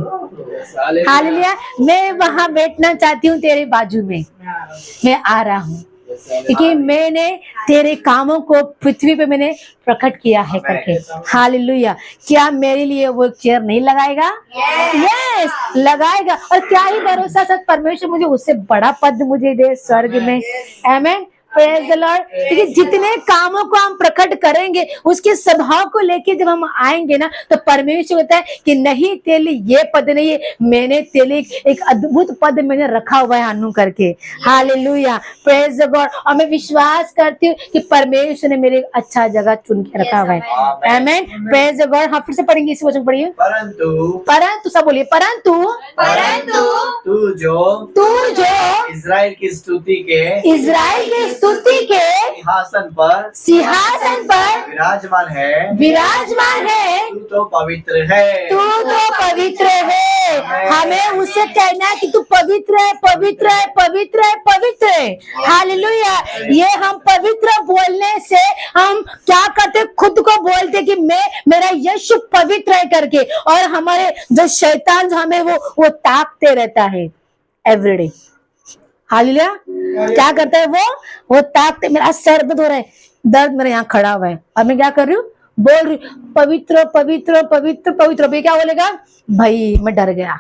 हालेलुया। मैं वहां बैठना चाहती हूँ तेरे बाजू में। मैं आ रहा हूँ क्योंकि मैंने तेरे कामों को पृथ्वी पे मैंने प्रकट किया है करके। हालेलुया। क्या मेरे लिए वो चेयर नहीं लगाएगा? यस, लगाएगा। और क्या ही भरोसा सच परमेश्वर मुझे उससे बड़ा पद मुझे दे स्वर्ग में। आमेन। Praise the Lord. क्योंकि जितने कामों को हम प्रकट करेंगे, उसके स्वभाव को लेके जब हम आएंगे ना, तो परमेश्वर कहता है कि नहीं तेरे लिए ये पद नहीं है, मैंने तेरे लिए एक अद्भुत पद मैंने रखा हुआ है अनु करके। हालेलुया। Praise the God. और मैं विश्वास करती हूँ कि परमेश्वर ने मेरे अच्छा जगह चुन के रखा हुआ है। आमेन। Praise the God. हाँ, फिर से पढ़ेंगे इसी वचन पढ़िए। परंतु सब बोलिए, परंतु तू जो इज़राइल की स्तुति के सिंहासन पर विराजमान है, तू तो पवित्र है। हमें उससे कहना है कि तू पवित्र है, पवित्र है, पवित्र है, पवित्र है। हालेलुया। ये हम पवित्र बोलने से हम क्या करते, खुद को बोलते कि मेरा यीशु पवित्र है करके, और हमारे जो शैतान जो हमें वो ताकते रहता है एवरीडे। हालेलुया। क्या करता है वो ताकते, मेरा सर दर्द हो रहा है, दर्द मेरे यहाँ खड़ा हुआ है, और मैं क्या कर रही हूँ, बोल रही पवित्र पवित्र पवित्र पवित्र। क्या बोलेगा भाई, मैं डर गया।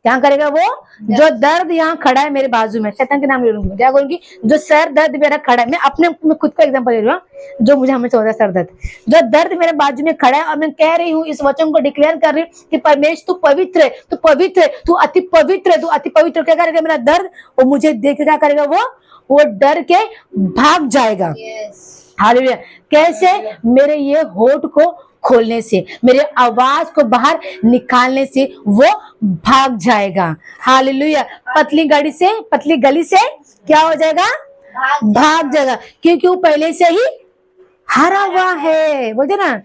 क्या करेगा वो? जो दर्द यहाँ खड़ा है मेरे बाजू में, शैतान के नाम ले लूंगी, क्या बोलूंगी, जो सर दर्द मेरा खड़ा है, मैं खुद का एग्जांपल ले रही हूँ, जो मुझे हमेशा होता है सर दर्द, जो दर्द मेरे बाजू में खड़ा है, और मैं कह रही हूँ, इस वचन को डिक्लेयर कर रही हूँ कि परमेश्वर तू पवित्र है, तू पवित्र है, तू अति पवित्र है, तू अति पवित्र। क्या करेगा मेरा दर्द? वो मुझे देख के क्या करेगा, वो डर के भाग जाएगा। हालेलुया। कैसे? मेरे ये होठ को खोलने से, मेरे आवाज को बाहर निकालने से वो भाग जाएगा। हालेलुया। पतली गली से क्या हो जाएगा? भाग जाएगा, क्योंकि वो पहले से ही हारा हुआ है। बोलते ना,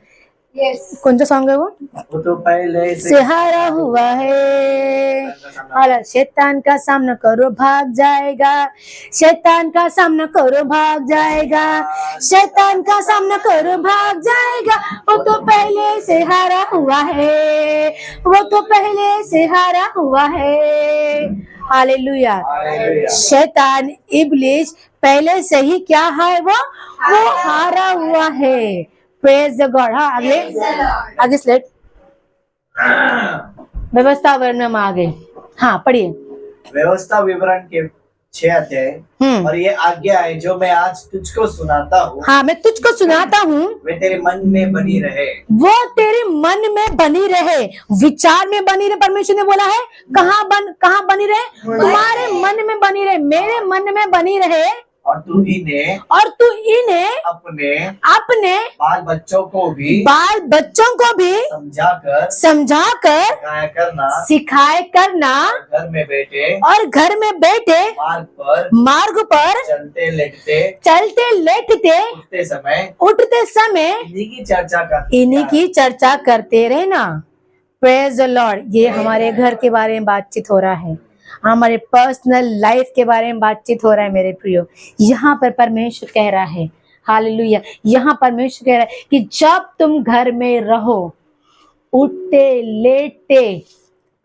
कौन सा सॉन्ग है वो तो पहले से हारा हुआ है। शैतान का सामना करो भाग जाएगा, शैतान का सामना करो भाग जाएगा, शैतान का सामना करो भाग जाएगा। वो तो पहले से हारा हुआ है, वो तो पहले से हारा हुआ है। हालेलुया। शैतान इब्लिस पहले से ही क्या है, वो हारा हुआ है। Praise the God. हाँ, आगे स्लेट। व्यवस्था विवरण में हम आ गए। हाँ, पढ़िए। व्यवस्था विवरण के 6 अध्याय। और ये आज्ञा है जो मैं आज तुझको सुनाता हूँ, हाँ, मैं तुझको सुनाता हूँ, वे तेरे मन में बनी रहे। वो तेरे मन में बनी रहे, विचार में बनी रहे। परमेश्वर ने बोला है कहाँ बनी रहे? तुम्हारे मन में बनी रहे, मेरे मन में बनी रहे। और तू इन्हें अपने बाल बच्चों को भी समझाकर सिखाए करना, घर में बैठे मार्ग पर चलते लेटते उठते समय इन्हीं की चर्चा करते रहना। Praise the Lord. ये हमारे घर के बारे में बातचीत हो रहा है, हमारे पर्सनल लाइफ के बारे में बातचीत हो रहा है मेरे प्रियो। यहाँ पर परमेश्वर कह रहा है, हालेलुया, यहाँ परमेश्वर कह रहा है कि जब तुम घर में रहो, उठते लेटते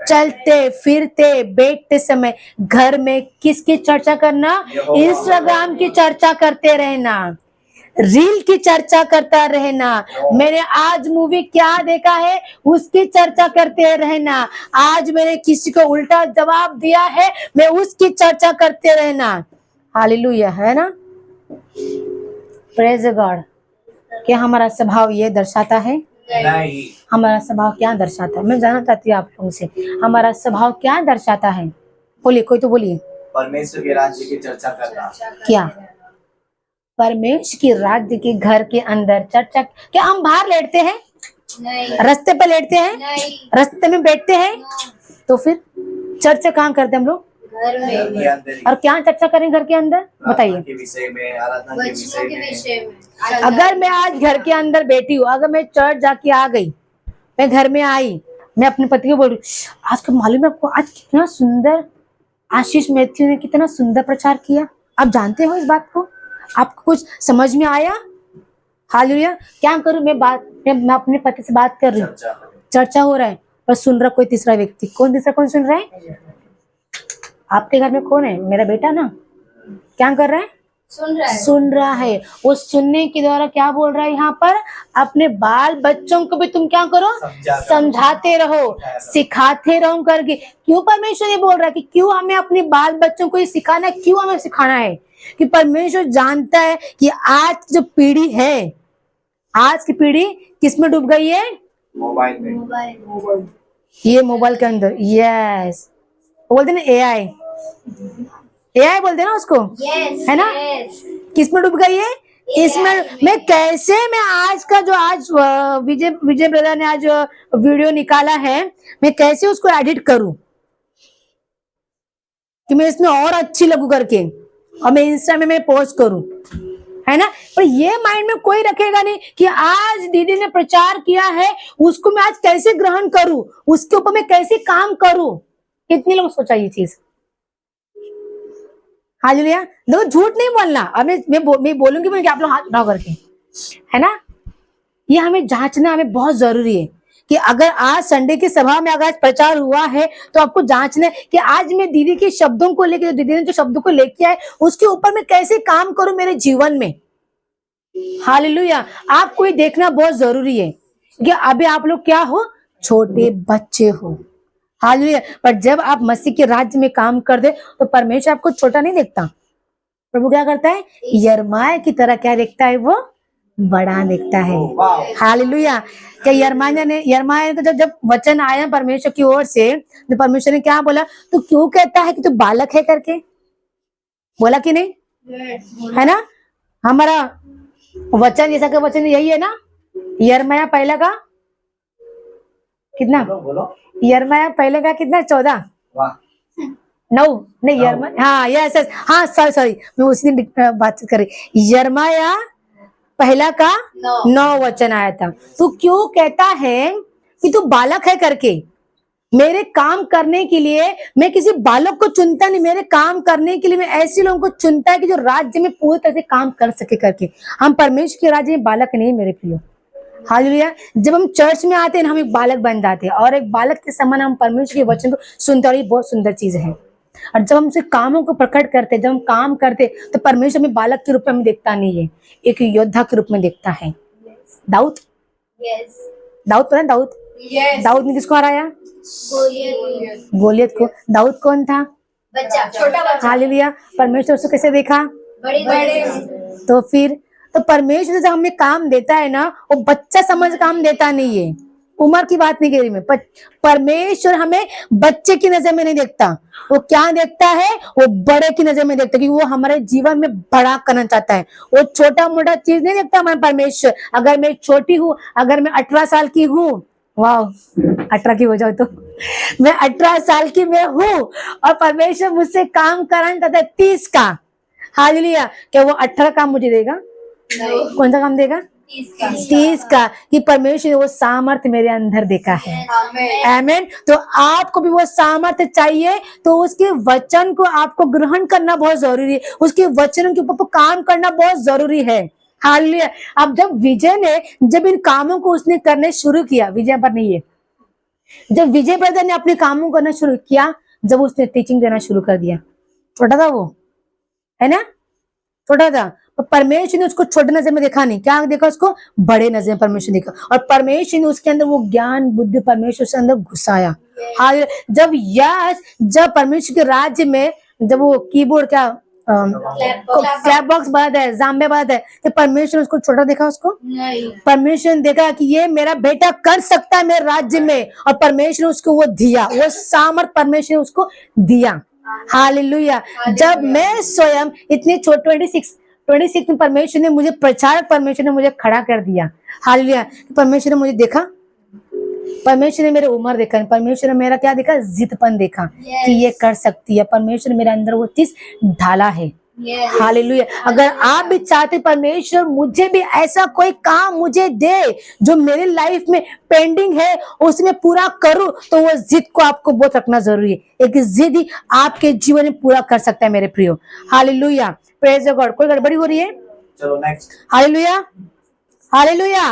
चलते फिरते बैठते समय घर में किसकी चर्चा करना? इंस्टाग्राम की चर्चा करते रहना, रील की चर्चा करता रहना, मैंने आज मूवी क्या देखा है उसकी चर्चा करते रहना, आज मैंने किसी को उल्टा जवाब दिया है मैं उसकी चर्चा करते रहना। हालेलुया, है ना? Praise God. क्या हमारा स्वभाव ये दर्शाता है? नहीं। हमारा स्वभाव क्या दर्शाता है? मैं जानना चाहती हूँ आप लोगों से, हमारा स्वभाव क्या दर्शाता है? बोलिए, कोई तो बोलिए। परमेश्वर के राज्य की चर्चा करना। क्या परमेश्वर की राज्य के घर के अंदर चर्चा? क्या हम बाहर लेटते हैं? नहीं। रास्ते पर लेटते हैं? नहीं। रास्ते में बैठते हैं? तो फिर चर्चा कहाँ करते हैं हम लोग? घर में। और क्या चर्चा करें घर के अंदर? बताइए। के विषय में, आराधना के विषय में। अगर मैं आज घर के अंदर बैठी हूँ, अगर मैं चर्च जाके आ गई, मैं घर में आई, मैं अपने पति को बोल रही आज का मालूम है आपको, आज कितना सुंदर आशीष मैथ्यू ने कितना सुंदर प्रचार किया। आप जानते हो इस बात को? आपको कुछ समझ में आया? हालेलुया। क्या करूं मैं अपने पति से बात कर रही हूँ, चर्चा हो रहा है, पर सुन रहा कोई तीसरा व्यक्ति। कौन सुन रहा है? आपके घर में कौन है? मेरा बेटा ना। क्या कर रहा है? सुन रहा है। वो सुनने के द्वारा क्या बोल रहा है यहाँ पर? अपने बाल बच्चों को भी तुम क्या करो? समझाते रहो, सिखाते रहो करके। क्यों परमेश्वर ये बोल रहा है कि क्यों हमें अपने बाल बच्चों को ये सिखाना है? क्यों हमें सिखाना है? कि परमेश्वर जानता है कि आज जो पीढ़ी है, आज की पीढ़ी किसमें डूब गई है? मोबाइल में। ये मोबाइल के अंदर। यस, बोलते ना एआई बोलते ना उसको, है ना? किसमें डूब गई है? इसमें। मैं आज का जो आज विजय ब्रदर ने आज वीडियो निकाला है, मैं कैसे उसको एडिट करूं कि मैं इसमें और अच्छी लगूं करके, और मैं इंस्टा में मैं पोस्ट करूं, है ना? पर ये माइंड में कोई रखेगा नहीं कि आज दीदी ने प्रचार किया है, उसको मैं आज कैसे ग्रहण करूं, उसके ऊपर मैं कैसे काम करूं। कितने लोग सोचा ये चीज? हालेलुया। देखो, झूठ नहीं बोलना। अब मैं बोलूंगी मैं आप लोग हाथ उठाओ करके, है ना? ये हमें जांचना हमें बहुत जरूरी है कि अगर आज संडे की सभा में अगर आज प्रचार हुआ है तो आपको जांचना है कि आज मैं दीदी के शब्दों को लेकर, दीदी ने जो शब्दों को लेके आए उसके ऊपर मैं कैसे काम करूं मेरे जीवन में। हालेलुया। आपको ये देखना बहुत जरूरी है कि अभी आप लोग क्या हो? छोटे बच्चे हो। हालेलुया। पर जब आप मसीह के राज्य में काम कर दे तो परमेश्वर आपको छोटा नहीं देखता। प्रभु क्या करता है? यिर्मयाह की तरह क्या देखता है? वो बड़ा देखता है। हालेलुया। क्या यिर्मयाह ने जब वचन आया परमेश्वर की ओर से, तो परमेश्वर ने क्या बोला? तू क्यों कहता है कि तू बालक है करके? बोला कि नहीं? है ना? हमारा वचन जैसा का वचन यही है ना? यिर्मयाह पहले का कितना? बोलो। यिर्मयाह पहले का कितना? 14 9 नहीं, यिर्मयाह, हाँ यस, हाँ सॉरी मैं उसी दिन बातचीत कर रही। यिर्मयाह पहला का 9 वचन आया था। तू क्यों कहता है कि तू बालक है करके? मेरे काम करने के लिए मैं किसी बालक को चुनता नहीं, मेरे काम करने के लिए मैं ऐसे लोगों को चुनता है कि जो राज्य में पूरी तरह से काम कर सके करके। हम परमेश्वर के राज्य में बालक नहीं मेरे प्रियो। हालेलुया। जब हम चर्च में आते हैं हम एक बालक बन जाते हैं, और एक बालक के समान हम परमेश्वर के वचन को सुनते, और ये बहुत सुंदर चीज है। और जब हम उसे कामों को प्रकट करते, जब हम काम करते, तो परमेश्वर हमें बालक के रूप में हमें देखता नहीं है, एक योद्धा के रूप में देखता है। दाऊद पता है? दाऊद ने किसको हराया? गोलियत को। दाऊद कौन था? बच्चा, छोटा बच्चा, हालेलुया। परमेश्वर उसको कैसे देखा? बड़े तो फिर तो परमेश्वर जब हमें काम देता है ना, वो बच्चा समझ काम देता नहीं है। उम्र की बात नहीं कह रही मैं, परमेश्वर हमें बच्चे की नजर में नहीं देखता। वो क्या देखता है? वो बड़े की नजर में देखता है, क्योंकि वो हमारे जीवन में बड़ा करना चाहता है। वो छोटा मोटा चीज नहीं देखता हमारा परमेश्वर। अगर मैं छोटी हूँ, अगर मैं 18 साल की हूँ, वाह 18 की हो जाओ तो मैं 18 साल की मैं हूँ और परमेश्वर मुझसे काम कराना चाहता है 30 का। हालेलुया। क्या वो 18 काम मुझे देगा? कौन सा काम देगा? 30 का। कि परमेश्वर ने वो सामर्थ्य मेरे अंदर देखा है। आमीन। तो आपको भी वो सामर्थ्य चाहिए, तो उसके वचन को आपको ग्रहण करना बहुत जरूरी है। उसके वचन के ऊपर काम करना बहुत जरूरी है। हालेलुया। अब जब इन कामों को उसने करने शुरू किया, विजय पर नहीं है, जब विजय ब्रदर ने अपने कामों को करना शुरू किया, जब उसने टीचिंग देना शुरू कर दिया, छोटा था वो, है ना, छोटा था, तो परमेश्वर ने उसको छोटे नजर में देखा नहीं, क्या देखा? उसको बड़े नजर में परमेश्वर देखा, और परमेश्वर ने उसके अंदर वो ज्ञान बुद्धि परमेश्वर के अंदर घुसाया। जब परमेश्वर के राज्य में, जब वो कीबोर्ड क्या क्लैप बॉक्स बात है, जाम्बे बात है, तो परमेश्वर ने उसको छोटा देखा? उसको नहीं। परमेश्वर ने देखा कि ये मेरा बेटा कर सकता है मेरे राज्य में, और परमेश्वर ने उसको वो दिया, वो सामर्थ परमेश्वर ने उसको दिया। हालेलुया। जब मैं स्वयं इतनी छोटी 26 में परमेश्वर ने मुझे प्रचारक, परमेश्वर ने मुझे खड़ा कर दिया। हालेलुया। परमेश्वर ने मुझे देखा, परमेश्वर ने मेरे उम्र देखा, परमेश्वर ने मेरा क्या देखा? जिद्दपन देखा कि ये कर सकती है। परमेश्वर ने मेरे अंदर वो चीज ढाला है। हालेलुया। अगर आप भी चाहते परमेश्वर मुझे भी ऐसा कोई काम मुझे दे जो मेरी लाइफ में पेंडिंग है, उसमें पूरा करूं, तो वो जिद को आपको बहुत रखना जरूरी है। एक जिद ही आपके जीवन में पूरा कर सकता है मेरे प्रियो। हालेलुया। Praise the God. कोई गड़बड़ी हो रही है? चलो नेक्स्ट। हालेलुया। हालेलुया।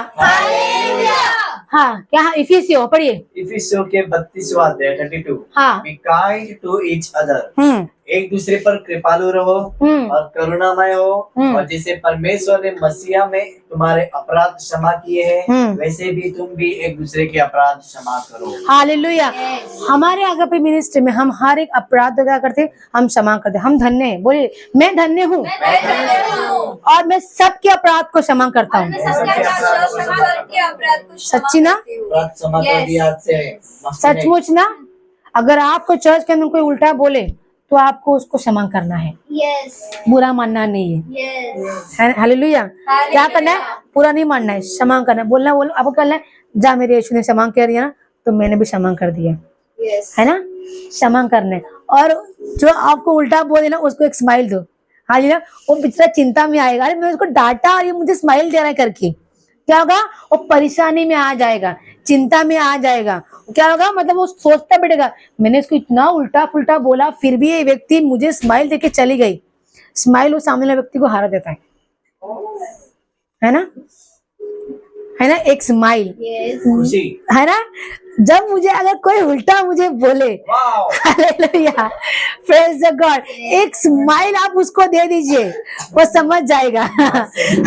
हाँ, क्या? इफिसियों पढ़िए। इफिसियों के 32वां अध्याय 32। हाँ। Be kind to each other। एक दूसरे पर कृपालु रहो और करुणामय हो, और जैसे परमेश्वर ने मसीहा में तुम्हारे अपराध क्षमा किए हैं, वैसे भी तुम भी एक दूसरे के अपराध क्षमा करो। हालेलुया। हमारे अगापे मिनिस्ट्री में हम हर एक अपराध क्या करते? हम क्षमा करते। हम धन्य हैं, बोलिए मैं धन्य हूँ, और मैं सबके अपराध को क्षमा करता हूँ। सच्ची ना? अपराध क्षमा कर दिया आज से। सचमुच ना? अगर आपको चर्च के अंदर कोई उल्टा बोले तो आपको उसको क्षमा करना है, बुरा मानना नहीं है। हालेलुया। क्या करना है? पूरा नहीं मानना है, क्षमा करना है। बोलना आपको करना है, जा मेरे यीशु ने क्षमा कर दिया ना, तो मैंने भी क्षमा कर दिया, है ना? क्षमा करना है। और जो आपको उल्टा बोले ना, उसको एक स्माइल दो। हालेलुया। वो बेचारा चिंता में आएगा, अरे मैं उसको डांटा और ये मुझे स्माइल दे रहा है करके, क्या होगा? वो परेशानी में आ जाएगा, चिंता में आ जाएगा। क्या होगा? मतलब वो सोचता बैठेगा, मैंने इसको इतना उल्टा फुल्टा बोला, फिर भी ये व्यक्ति मुझे स्माइल देके चली गई। स्माइल वो सामने वाले व्यक्ति को हारा देता है ना? है ना? एक स्माइल, खुशी, है ना? जब मुझे अगर कोई उल्टा मुझे बोले, हालेलुया, प्रेज द गॉड, एक स्माइल आप उसको दे दीजिए, वो समझ जाएगा।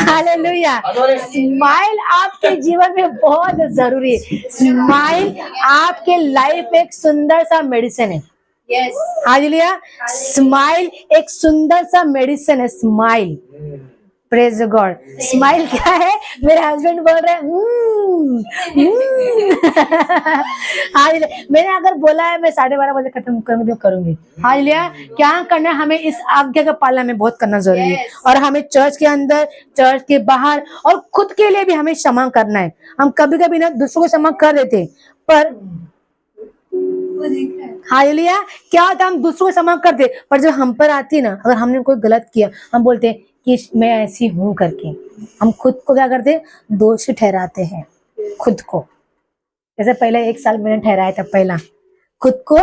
हालेलुया। स्माइल आपके जीवन में बहुत जरूरी है। स्माइल आपके लाइफ में एक सुंदर सा मेडिसिन है। हालेलुया। स्माइल एक सुंदर सा मेडिसिन है। Smile, praise God. स्माइल क्या है? मेरे हस्बैंड बोल रहे हैं मैंने अगर बोला है मैं 12:30 बजे खत्म करूंगी। हालेलुया। क्या करना है? हमें इस आज्ञा का पालन में बहुत करना जरूरी है, और हमें चर्च के अंदर, चर्च के बाहर और खुद के लिए भी हमें क्षमा करना है। हम कभी कभी ना दूसरों को क्षमा कर देते, पर हालेलुया, क्या होता है? हम दूसरों को क्षमा करते, पर जब हम पर आती है ना, अगर हमने कोई गलत किया, हम बोलते हैं कि मैं ऐसी हूं करके, हम खुद को क्या करते? दोषी ठहराते हैं खुद को। जैसे पहले 1 साल मैंने ठहराया था, पहला खुद को,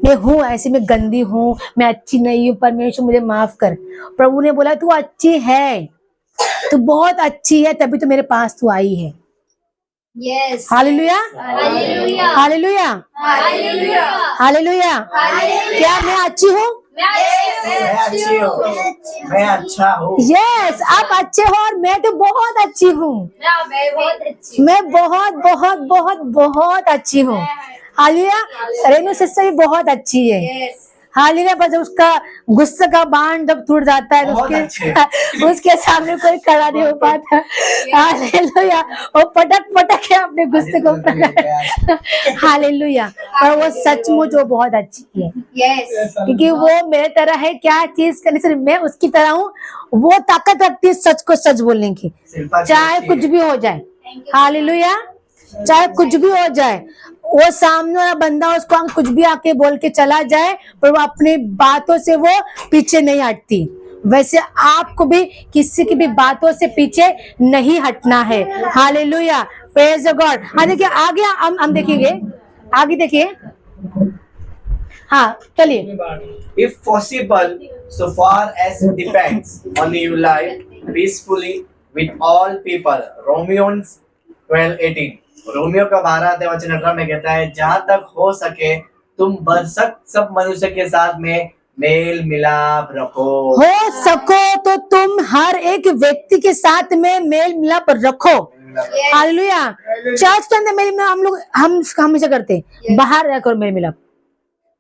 मैं हूं ऐसी, मैं गंदी हूं, मैं अच्छी नहीं हूं, परमेश्वर मुझे माफ कर। प्रभु ने बोला तू अच्छी है, तू बहुत अच्छी है, तभी तो मेरे पास तू आई है। हालेलुया। हालेलुया। हालेलुया। क्या मैं अच्छी हूँ? मैं अच्छा हूँ। यस, आप अच्छे हो, और मैं तो बहुत अच्छी हूँ। मैं बहुत बहुत बहुत बहुत अच्छी हूँ। हालेलुया। रेनू सिस्टर भी बहुत अच्छी है। हालेलुया। पर जब उसका गुस्से का बाण जब टूट जाता है तो बहुत उसके सामने कोई खड़ा नहीं हो पाता। हालेलुया। वो पटक पटक के अपने गुस्से को हालेलुया। पर वो सचमुच वो बहुत अच्छी है, यस क्योंकि वो मेरे तरह है। क्या चीज करने से मैं उसकी तरह हूँ, वो ताकत रखती है सच को सच बोलने की, चाहे कुछ भी हो जाए। हालेलुया। चाहे कुछ भी हो जाए, वो सामने वाला बंदा उसको हम कुछ भी आके बोल के चला जाए, पर वो अपनी बातों से वो पीछे नहीं हटती। वैसे आपको भी किसी की भी बातों से पीछे नहीं हटना है। हालेलुया। Praise the God. हाँ देखिए आगे हम देखेंगे, आगे देखिए। हाँ चलिए। If possible, so far as it depends on you, live peacefully with all people. Romans 12:18. Romeo का 12 में कहता है, जहां तक हो सके तुम बरसक सब मनुष्य के साथ में मेल मिलाप रखो। हो सको तो तुम हर एक व्यक्ति के साथ में मेल मिलाप रखो। हालेलुया। चर्च के अंदर मेल मिलाप हम हमेशा करते हैं, बाहर रहकर मेल मिलाप।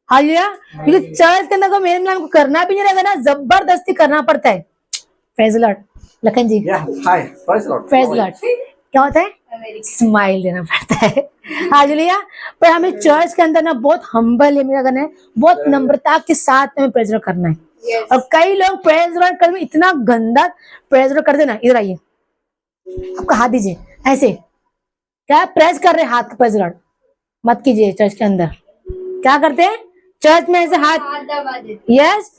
हालेलुया। क्योंकि चर्च के अंदर को मेल मिलाप करना भी नहीं रहेगा ना, जबरदस्ती करना पड़ता है। Praise the Lord. Lakhan ji hi praise Lord. Praise the Lord. क्या होता है? स्माइल देना पड़ता है। हालेलुया। पर हमें चर्च के अंदर ना बहुत हम्बल है, मेरा करना है, बहुत नम्रता के साथ में प्रेज लॉर्ड करना है। और कई लोग प्रेज लॉर्ड करने में इतना गंदा प्रेज लॉर्ड कर देना। इधर आइए, आपका हाथ दीजिए ऐसे, क्या प्रेस कर रहे हाथ प्रेज लॉर्ड मत कीजिए। चर्च के अंदर क्या करते हैं? चर्च में ऐसे हाथ दबा देते। यस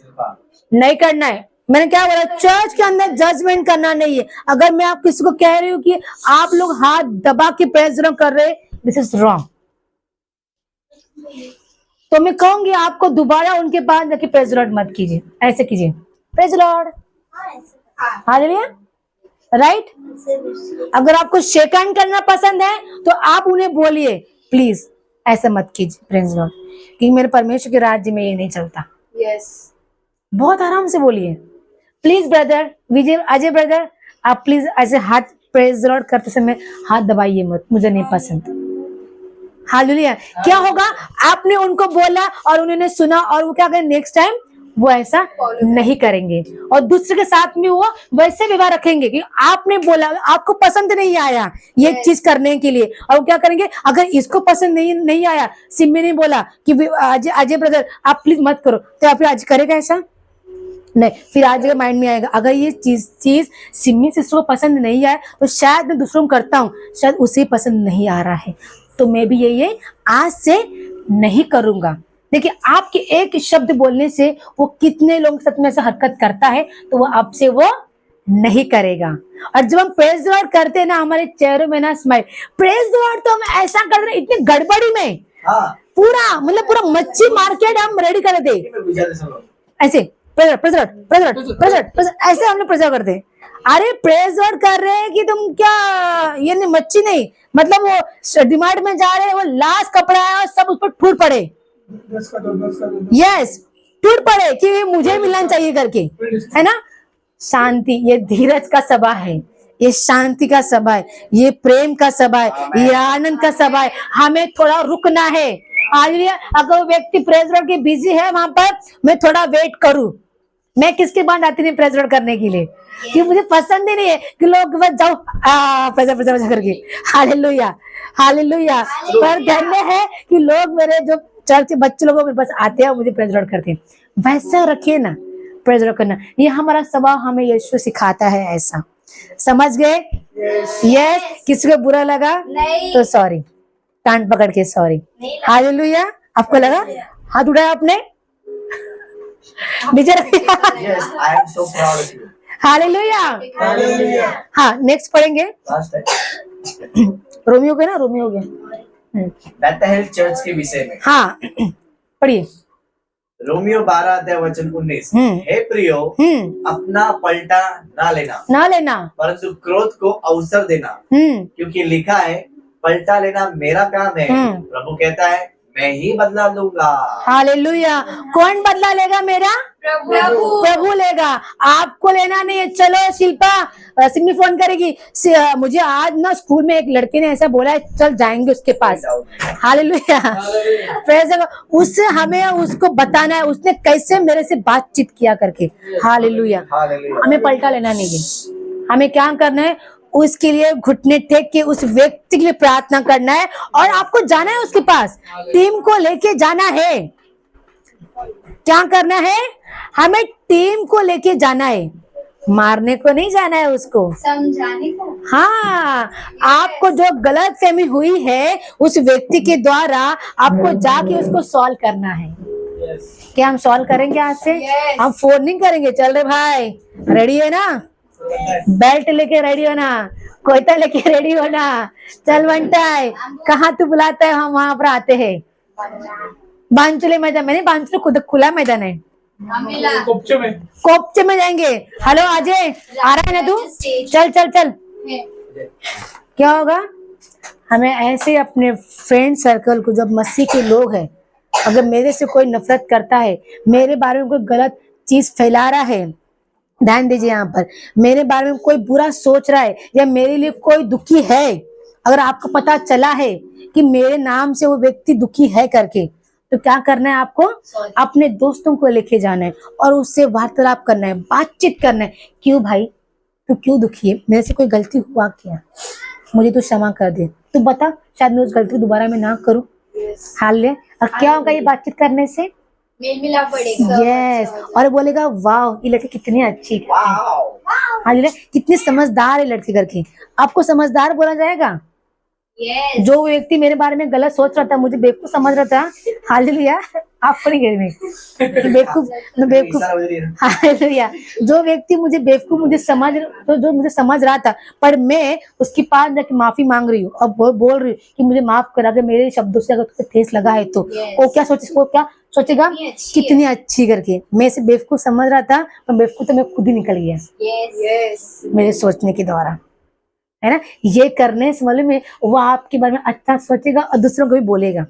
नहीं करना है। मैंने क्या बोला? चर्च के अंदर जजमेंट करना नहीं है। अगर मैं आप किसी को कह रही हूँ कि आप लोग हाथ दबा के प्रेज कर रहे, दिस इज रॉन्ग, तो मैं कहूंगी आपको दोबारा उनके पास जाके प्रेज लॉर्ड मत कीजिए, ऐसे कीजिए प्रेज लॉर्ड। हालेलुया। राइट। अगर आपको शेक हैंड करना पसंद है तो आप उन्हें बोलिए, प्लीज ऐसे मत कीजिए प्रेज लॉर्ड, क्योंकि मेरे परमेश्वर के राज्य में ये नहीं चलता। यस बहुत आराम से बोलिए। Please brother Vijay Ajay brother, आप प्लीज ऐसे हाथ प्रेज लॉर्ड करते समय हाथ दबाइए मत, मुझे नहीं पसंद। हालेलुया। क्या होगा? आपने उनको बोला और उन्होंने सुना और वो क्या करें, नेक्स्ट टाइम वो ऐसा नहीं करेंगे और दूसरे के साथ में वो वैसे व्यवहार रखेंगे कि आपने बोला, आपको पसंद नहीं आया ये चीज करने के लिए, और वो क्या करेंगे, अगर इसको पसंद नहीं आया, सिम्मी ने बोला कि अजय ब्रदर आप प्लीज मत करो, तो आप आज करेगा ऐसा नहीं। फिर आज माइंड में आएगा, अगर ये चीज सिम्मी सिस्टर को पसंद नहीं आए तो शायद मैं दूसरों को करता हूँ, शायद उसे पसंद नहीं आ रहा है, तो मैं भी ये आज से नहीं करूंगा। देखिए आपके एक शब्द बोलने से वो कितने लोगों के साथ में ऐसा हरकत करता है, तो वो आपसे वो नहीं करेगा। और जब हम प्रेज द लॉर्ड करते हैं ना, हमारे चेहरों में ना स्माइल, प्रेज द लॉर्ड तो हम ऐसा कर रहे हैं इतनी गड़बड़ी में, पूरा मतलब पूरा मच्छी मार्केट हम रेडी कर देते ऐसे ऐसे हम लोग प्रेजर करते हैं। अरे प्रेजर कर रहे हैं कि तुम क्या ये नहीं, मच्छी नहीं, मतलब वो डिमांड में जा रहे हैं, वो लास्ट कपड़ा है और सब उस पर टूट पड़े, यस टूट पड़े कि मुझे मिलना चाहिए करके, है ना। शांति, ये धीरज का सभा है, ये शांति का सभा है, ये प्रेम का सभा है, ये आनंद का सभा है। हमें थोड़ा रुकना है। अगर व्यक्ति प्रेजर के बिजी है वहां पर, मैं थोड़ा वेट करूं। मैं किसके बाद आती नहीं प्रेजर करने के लिए, कि मुझे पसंद ही नहीं है कि लोग बस जाओ प्रेजर करके। Hallelujah hallelujah. पर धन्य है कि लोग मेरे जो चर्च के बच्चे लोग मेरे पास आते हैं, मुझे प्रेजर करते हैं। वैसा रखिए ना प्रेजर करना, ये हमारा स्वभाव हमें यीशु सिखाता है ऐसा। समझ गए? यस। किसी को बुरा लगा तो सॉरी, कान पकड़ के सॉरी। हालेलुया। आपको लगा? हाथ उठाया आपने? Yes, I am so proud of you. Hallelujah. हाँ नेक्स्ट पढ़ेंगे। रोमियो के ना, रोमियो के बेथेल चर्च के विषय में। हाँ पढ़िए। रोमियो 12:19। हे प्रियो, अपना पलटा ना लेना परंतु क्रोध को अवसर देना, क्योंकि लिखा है, पलटा लेना मेरा काम है, प्रभु कहता है मैं ही बदला लूंगा। हालेलुया। कौन बदला लेगा मेरा? प्रभु। प्रभु लेगा। आपको लेना नहीं है। चलो शिल्पा सिमी फोन करेगी, मुझे आज ना स्कूल में एक लड़के ने ऐसा बोला है, चल जाएंगे उसके पास। हालेलुया। Praise the God. उससे हमें उसको बताना है उसने कैसे मेरे से बातचीत किया करके। हालेलुया। हमें पलटा लेना नहीं है। हमें क्या करना है? उसके लिए घुटने टेक के उस व्यक्ति के लिए प्रार्थना करना है और आपको जाना है उसके पास। टीम को लेके जाना है। क्या करना है? हमें टीम को लेके जाना है, मारने को नहीं जाना है उसको, समझाने को। हाँ। आपको जो गलत फहमी हुई है उस व्यक्ति के द्वारा आपको जाके उसको सॉल्व करना है। क्या हम सॉल्व करेंगे आज से? Yes. हम फोन नहीं करेंगे। चल रहे भाई, रेडी है ना? बेल्ट लेके रेडी होना, कोयता लेके रेडी होना। चल बनता है, कहाँ तू बुलाता है हम वहां पर आते हैं। बांचुले मैदान में नहीं, बांचुले खुद खुला मैदान है, कोपचे में जाएंगे। हेलो अजय, आ रहा है ना तू? चल चल चल। क्या होगा? हमें ऐसे अपने फ्रेंड सर्कल को, जब मसीह के लोग हैं, अगर मेरे से कोई नफरत करता है, मेरे बारे में कोई गलत चीज फैला रहा है, ध्यान दीजिए यहाँ पर, मेरे बारे में कोई बुरा सोच रहा है या मेरे लिए कोई दुखी है, अगर आपको पता चला है कि मेरे नाम से वो व्यक्ति दुखी है करके, तो क्या करना है आपको? अपने दोस्तों को लेके जाना है और उससे वार्तालाप करना है, बातचीत करना है। क्यों भाई, तू क्यों दुखी है? मेरे से कोई गलती हुआ क्या? मुझे तू क्षमा कर दे। तू बता, शायद मैं उस गलती को दोबारा मैं ना करूं। हाल ले। और क्या होगा ये बातचीत करने से? मेल मिलाप बढ़ेगा। यस। और बोलेगा वाह ये लड़की कितनी अच्छी है, हाँ कितनी समझदार है लड़की करके। आपको समझदार बोला जाएगा? Yes. जो व्यक्ति मेरे बारे में गलत सोच रहा था, मुझे बेवकूफ समझ रहा था, हालेलुया, आपको नहीं कह बेवकूफ, हालेलुया, जो व्यक्ति मुझे बेवकूफ जो मुझे समझ रहा था, पर मैं उसके पास जाके माफी मांग रही हूँ, अब बोल रही हूँ कि मुझे माफ कर, अगर मेरे शब्दों से अगर तुझे ठेस लगा है तो वो क्या सोचेगा कितनी अच्छी करके। मैं इसे बेवकूफ समझ रहा था, पर बेवकूफ तो मैं खुद ही निकल गया मेरे सोचने के द्वारा, है ना। ये करने से मालूम है वो आपके बारे में अच्छा सोचेगा और दूसरों को भी बोलेगा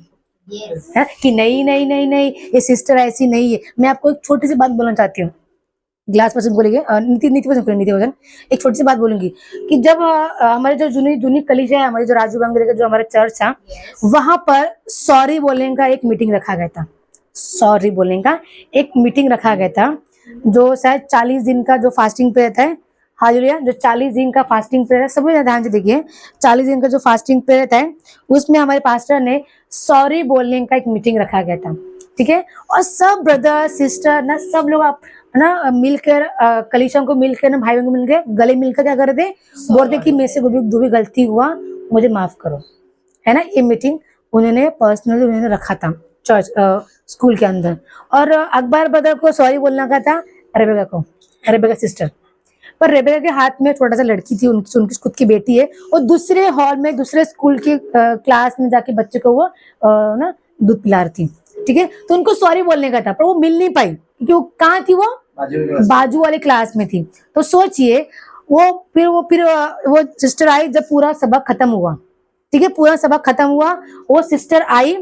है कि नहीं नहीं नहीं नहीं ये सिस्टर ऐसी नहीं है। मैं आपको एक छोटी सी बात बोलना चाहती हूँ, ग्लास पर्सन बोलेंगे, नीति वचन, एक छोटी सी बात बोलूंगी कि जब हमारे जो जूनी कलीसिया है, हमारे जो राजू बंगले का जो हमारा चर्च था, वहां पर सॉरी बोलने का एक मीटिंग रखा गया था। सॉरी बोलने का एक मीटिंग रखा गया था, जो शायद 40 दिन का जो फास्टिंग पे रहता है, हालेलुया, जो 40 दिन का फास्टिंग पीरियड है, सभी ध्यान से देखिए, 40 दिन का जो फास्टिंग पीरियड है, उसमें हमारे पास्टर ने सॉरी बोलने का एक मीटिंग रखा गया था, ठीक है। और सब ब्रदर सिस्टर ना, सब लोग आप ना मिलकर कलीसिया को मिलकर ना, भाइयों को मिलकर गले मिलकर क्या कर दे, बोलते कि मेरे से जो भी गलती हुआ मुझे माफ करो, है ना। ये मीटिंग उन्होंने पर्सनली उन्होंने रखा था चर्च स्कूल के अंदर। और अकबर ब्रदर को सॉरी बोलना का था, रेबेका सिस्टर, पर रेबेका के हाथ में छोटा सा लड़की थी, उनकी खुद की बेटी है, और दूसरे हॉल में दूसरे स्कूल के क्लास में जाके बच्चे को वो ना दूध पिला रही थी, ठीक है। तो उनको सॉरी बोलने का था, पर वो मिल नहीं पाई क्योंकि वो कहाँ थी, वो बाजू वाले क्लास में थी। तो सोचिए वो सिस्टर आई जब पूरा सबक खत्म हुआ, ठीक है, पूरा सबक खत्म हुआ, वो सिस्टर आई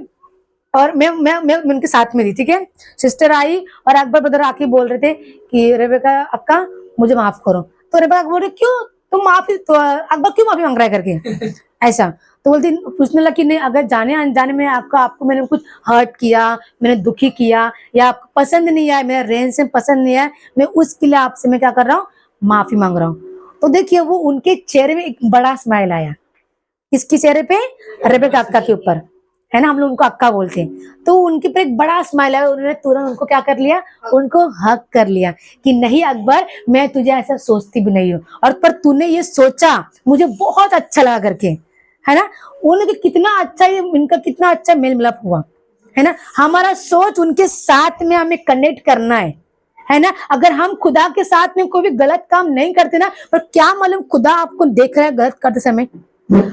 और मैं उनके साथ में थी, ठीक है। सिस्टर आई और अकबर ब्रदर आके बोल रहे थे कि रेबेका अक्का मुझे माफ करो। तो रेबेका बोल रहे क्यों तुम माफी, तो अकबर क्यों माफी मांग रहा है करके ऐसा। तो बोलती, पूछने लगी नहीं, अगर जाने अनजाने में आपको मैंने कुछ हर्ट किया, मैंने दुखी किया, या आपको पसंद नहीं आया, मेरा रहन सहन पसंद नहीं आया, मैं उसके लिए आपसे मैं क्या कर रहा हूँ, माफी मांग रहा हूँ। तो देखिए वो उनके चेहरे में एक बड़ा स्माइल आया। किसके चेहरे पे? रेबेका अक्का के ऊपर, है ना, हम लोग उनको अक्का बोलते हैं। तो उनके पर एक बड़ा स्माइल आया, उन्होंने तुरंत उनको क्या कर लिया, उनको हक कर लिया कि नहीं अकबर, मैं तुझे ऐसा सोचती भी नहीं हूँ, और पर तूने ये सोचा मुझे बहुत अच्छा लगा करके, है ना। उनके कितना अच्छा, इनका कितना अच्छा मेल मिलाप हुआ, है ना। हमारा सोच उनके साथ में हमें कनेक्ट करना है ना। अगर हम खुदा के साथ में कोई भी गलत काम नहीं करते ना, पर क्या मालूम खुदा आपको देख रहा है गलत करते समय।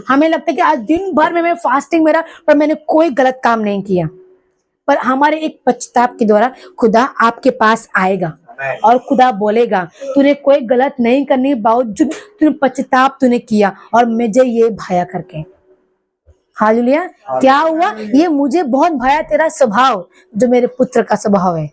हमें लगता है कि आज दिन भर में मैं फास्टिंग मेरा, पर मैंने कोई गलत काम नहीं किया, पर हमारे एक पश्चाताप के द्वारा खुदा आपके पास आएगा और खुदा बोलेगा तूने कोई गलत नहीं करने के बावजूद तूने पश्चाताप तूने किया और मुझे ये भाया करके, हालेलुया। क्या हुआ? ये मुझे बहुत भाया तेरा स्वभाव, जो मेरे पुत्र का स्वभाव है।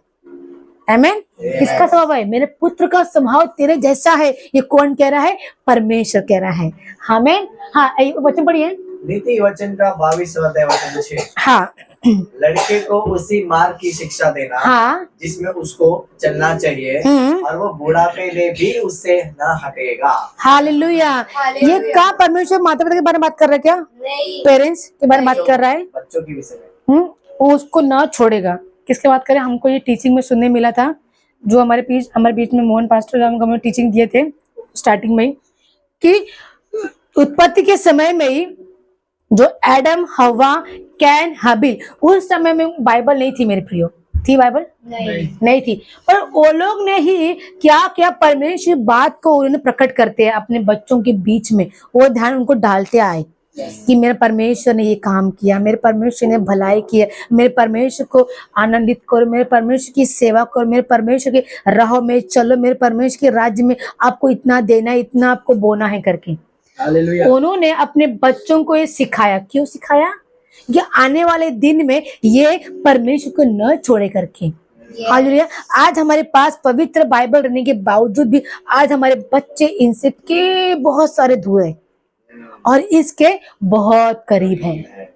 आमेन। किसका स्वभाव है? मेरे पुत्र का स्वभाव तेरे जैसा है। ये कौन कह रहा है? परमेश्वर कह रहा है। आमेन। हाँ, वचन पढ़िए। नीति वचन का 22वां अध्याय वचन 6। हाँ, लड़के को उसी मार्ग की शिक्षा देना, हाँ, जिसमें उसको चलना चाहिए, और वो बुढ़ापे में भी उससे न हटेगा। हालेलुया। ये का परमेश्वर माता पिता के बारे में बात कर रहा है क्या? नहीं। पेरेंट्स के बारे में बात कर रहा है। बच्चों के विषय में। वो उसको ना छोड़ेगा। किसके बात करें? हमको ये टीचिंग में सुनने मिला था, जो हमारे बीच में मोहन पास्टर हमको टीचिंग दिए थे स्टार्टिंग में, कि उत्पत्ति के समय में ही जो एडम, हवा, कैन, हाबिल, उस समय में बाइबल नहीं थी मेरे प्रियो। थी बाइबल? नहीं थी। पर वो लोग ने ही क्या क्या परमेश्वर बात को उन्होंने प्रकट करते हैं अपने बच्चों के बीच में, वो ध्यान उनको डालते आए कि मेरे परमेश्वर ने ये काम किया, मेरे परमेश्वर ने भलाई की है, मेरे परमेश्वर को आनंदित करो, मेरे परमेश्वर की सेवा करो, मेरे परमेश्वर के राह में चलो, मेरे परमेश्वर के राज्य में आपको इतना देना है, इतना आपको बोना है करके। उन्होंने अपने बच्चों को ये सिखाया। क्यों सिखाया? ये आने वाले दिन में ये परमेश्वर को न छोड़े करके। हालेलुया। आज हमारे पास पवित्र बाइबल रहने के बावजूद भी आज हमारे बच्चे इनसे के बहुत सारे दूर है और इसके बहुत करीब हैं।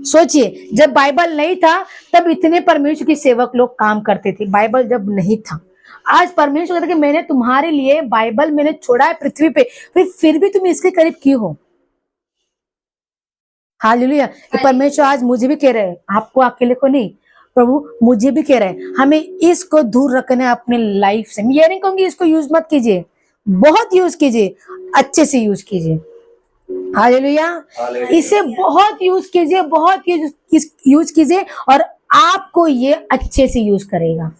सोचिए, जब बाइबल नहीं था तब इतने परमेश्वर की सेवक लोग काम करते थे। बाइबल जब नहीं था, आज परमेश्वर कहता है कि मैंने तुम्हारे लिए बाइबल मैंने छोड़ा है पृथ्वी पे, फिर भी तुम इसके करीब क्यों हो? हालेलुया। परमेश्वर आज मुझे भी कह रहे हैं, आपको अकेले को नहीं, प्रभु मुझे भी कह रहे हैं, हमें इसको दूर रखना है अपने लाइफ से। मैं ये नहीं कहूंगी इसको यूज मत कीजिए, बहुत यूज कीजिए, अच्छे से यूज कीजिए। हालेलुया। इसे बहुत यूज कीजिए, बहुत यूज कीजिए और आपको ये अच्छे से यूज करेगा।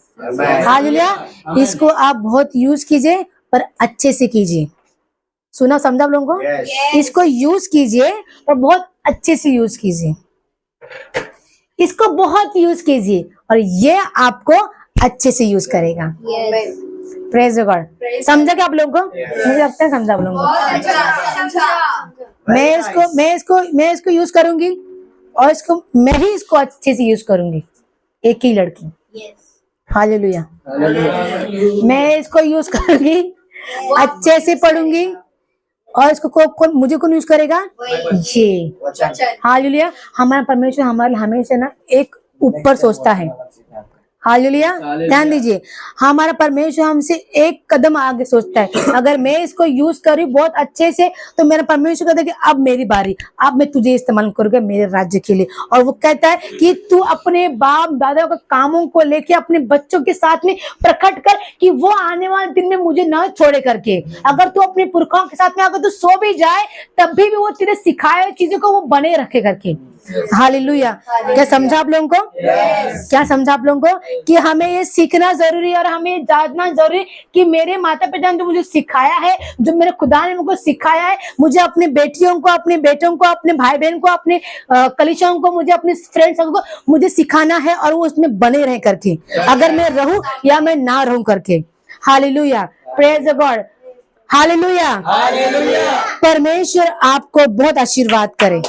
हालेलुया। इसको आप बहुत यूज कीजिए पर अच्छे से कीजिए। सुना, समझा आप लोगों को? इसको यूज कीजिए और बहुत अच्छे से यूज कीजिए। इसको बहुत यूज कीजिए और ये आपको अच्छे से यूज करेगा। Praise God. समझा क्या आप लोगों को? मुझे लगता है समझा आप लोगों को। मैं इसको यूज करूंगी और मैं ही इसको अच्छे से यूज करूंगी। एक ही लड़की। हालेलुया। मैं इसको यूज करूंगी, अच्छे से पढ़ूंगी और इसको मुझे कौन यूज करेगा? ये। हालेलुया। हमारा परमेश्वर हमारे हमेशा ना एक ऊपर सोचता है। हालेलुया। ध्यान दीजिए, हमारा परमेश्वर हमसे एक कदम आगे सोचता है। अगर मैं इसको यूज करूँ बहुत अच्छे से तो मेरा परमेश्वर कहता है कि अब मेरी बारी, अब मैं तुझे इस्तेमाल करूंगा मेरे राज्य के लिए। और वो कहता है कि तू अपने बाप दादा के कामों को लेके अपने बच्चों के साथ में प्रकट कर कि वो आने वाले दिन में मुझे न छोड़े करके। अगर तू अपने पुरखाओं के साथ में अगर तू सो भी जाए तब भी वो तेरे सिखाए हुई चीजों को वो बने रखे करके। हालेलुया। क्या समझा आप लोगों को? क्या समझा आप लोगों को कि हमें ये सीखना जरूरी है और हमें जानना जरूरी है कि मेरे माता पिता ने जो मुझे सिखाया है, जो मेरे खुदा ने मुझको सिखाया है, मुझे अपने बेटियों को, अपने बेटों को, अपने भाई बहन को, अपने कलीसियाओं को, मुझे अपने फ्रेंड्स को मुझे सिखाना है और वो उसमें बने रहे करके, अगर मैं रहूं या मैं ना रहूं करके। हालेलुया। Praise God. हालेलुया। परमेश्वर आपको बहुत आशीर्वाद करे।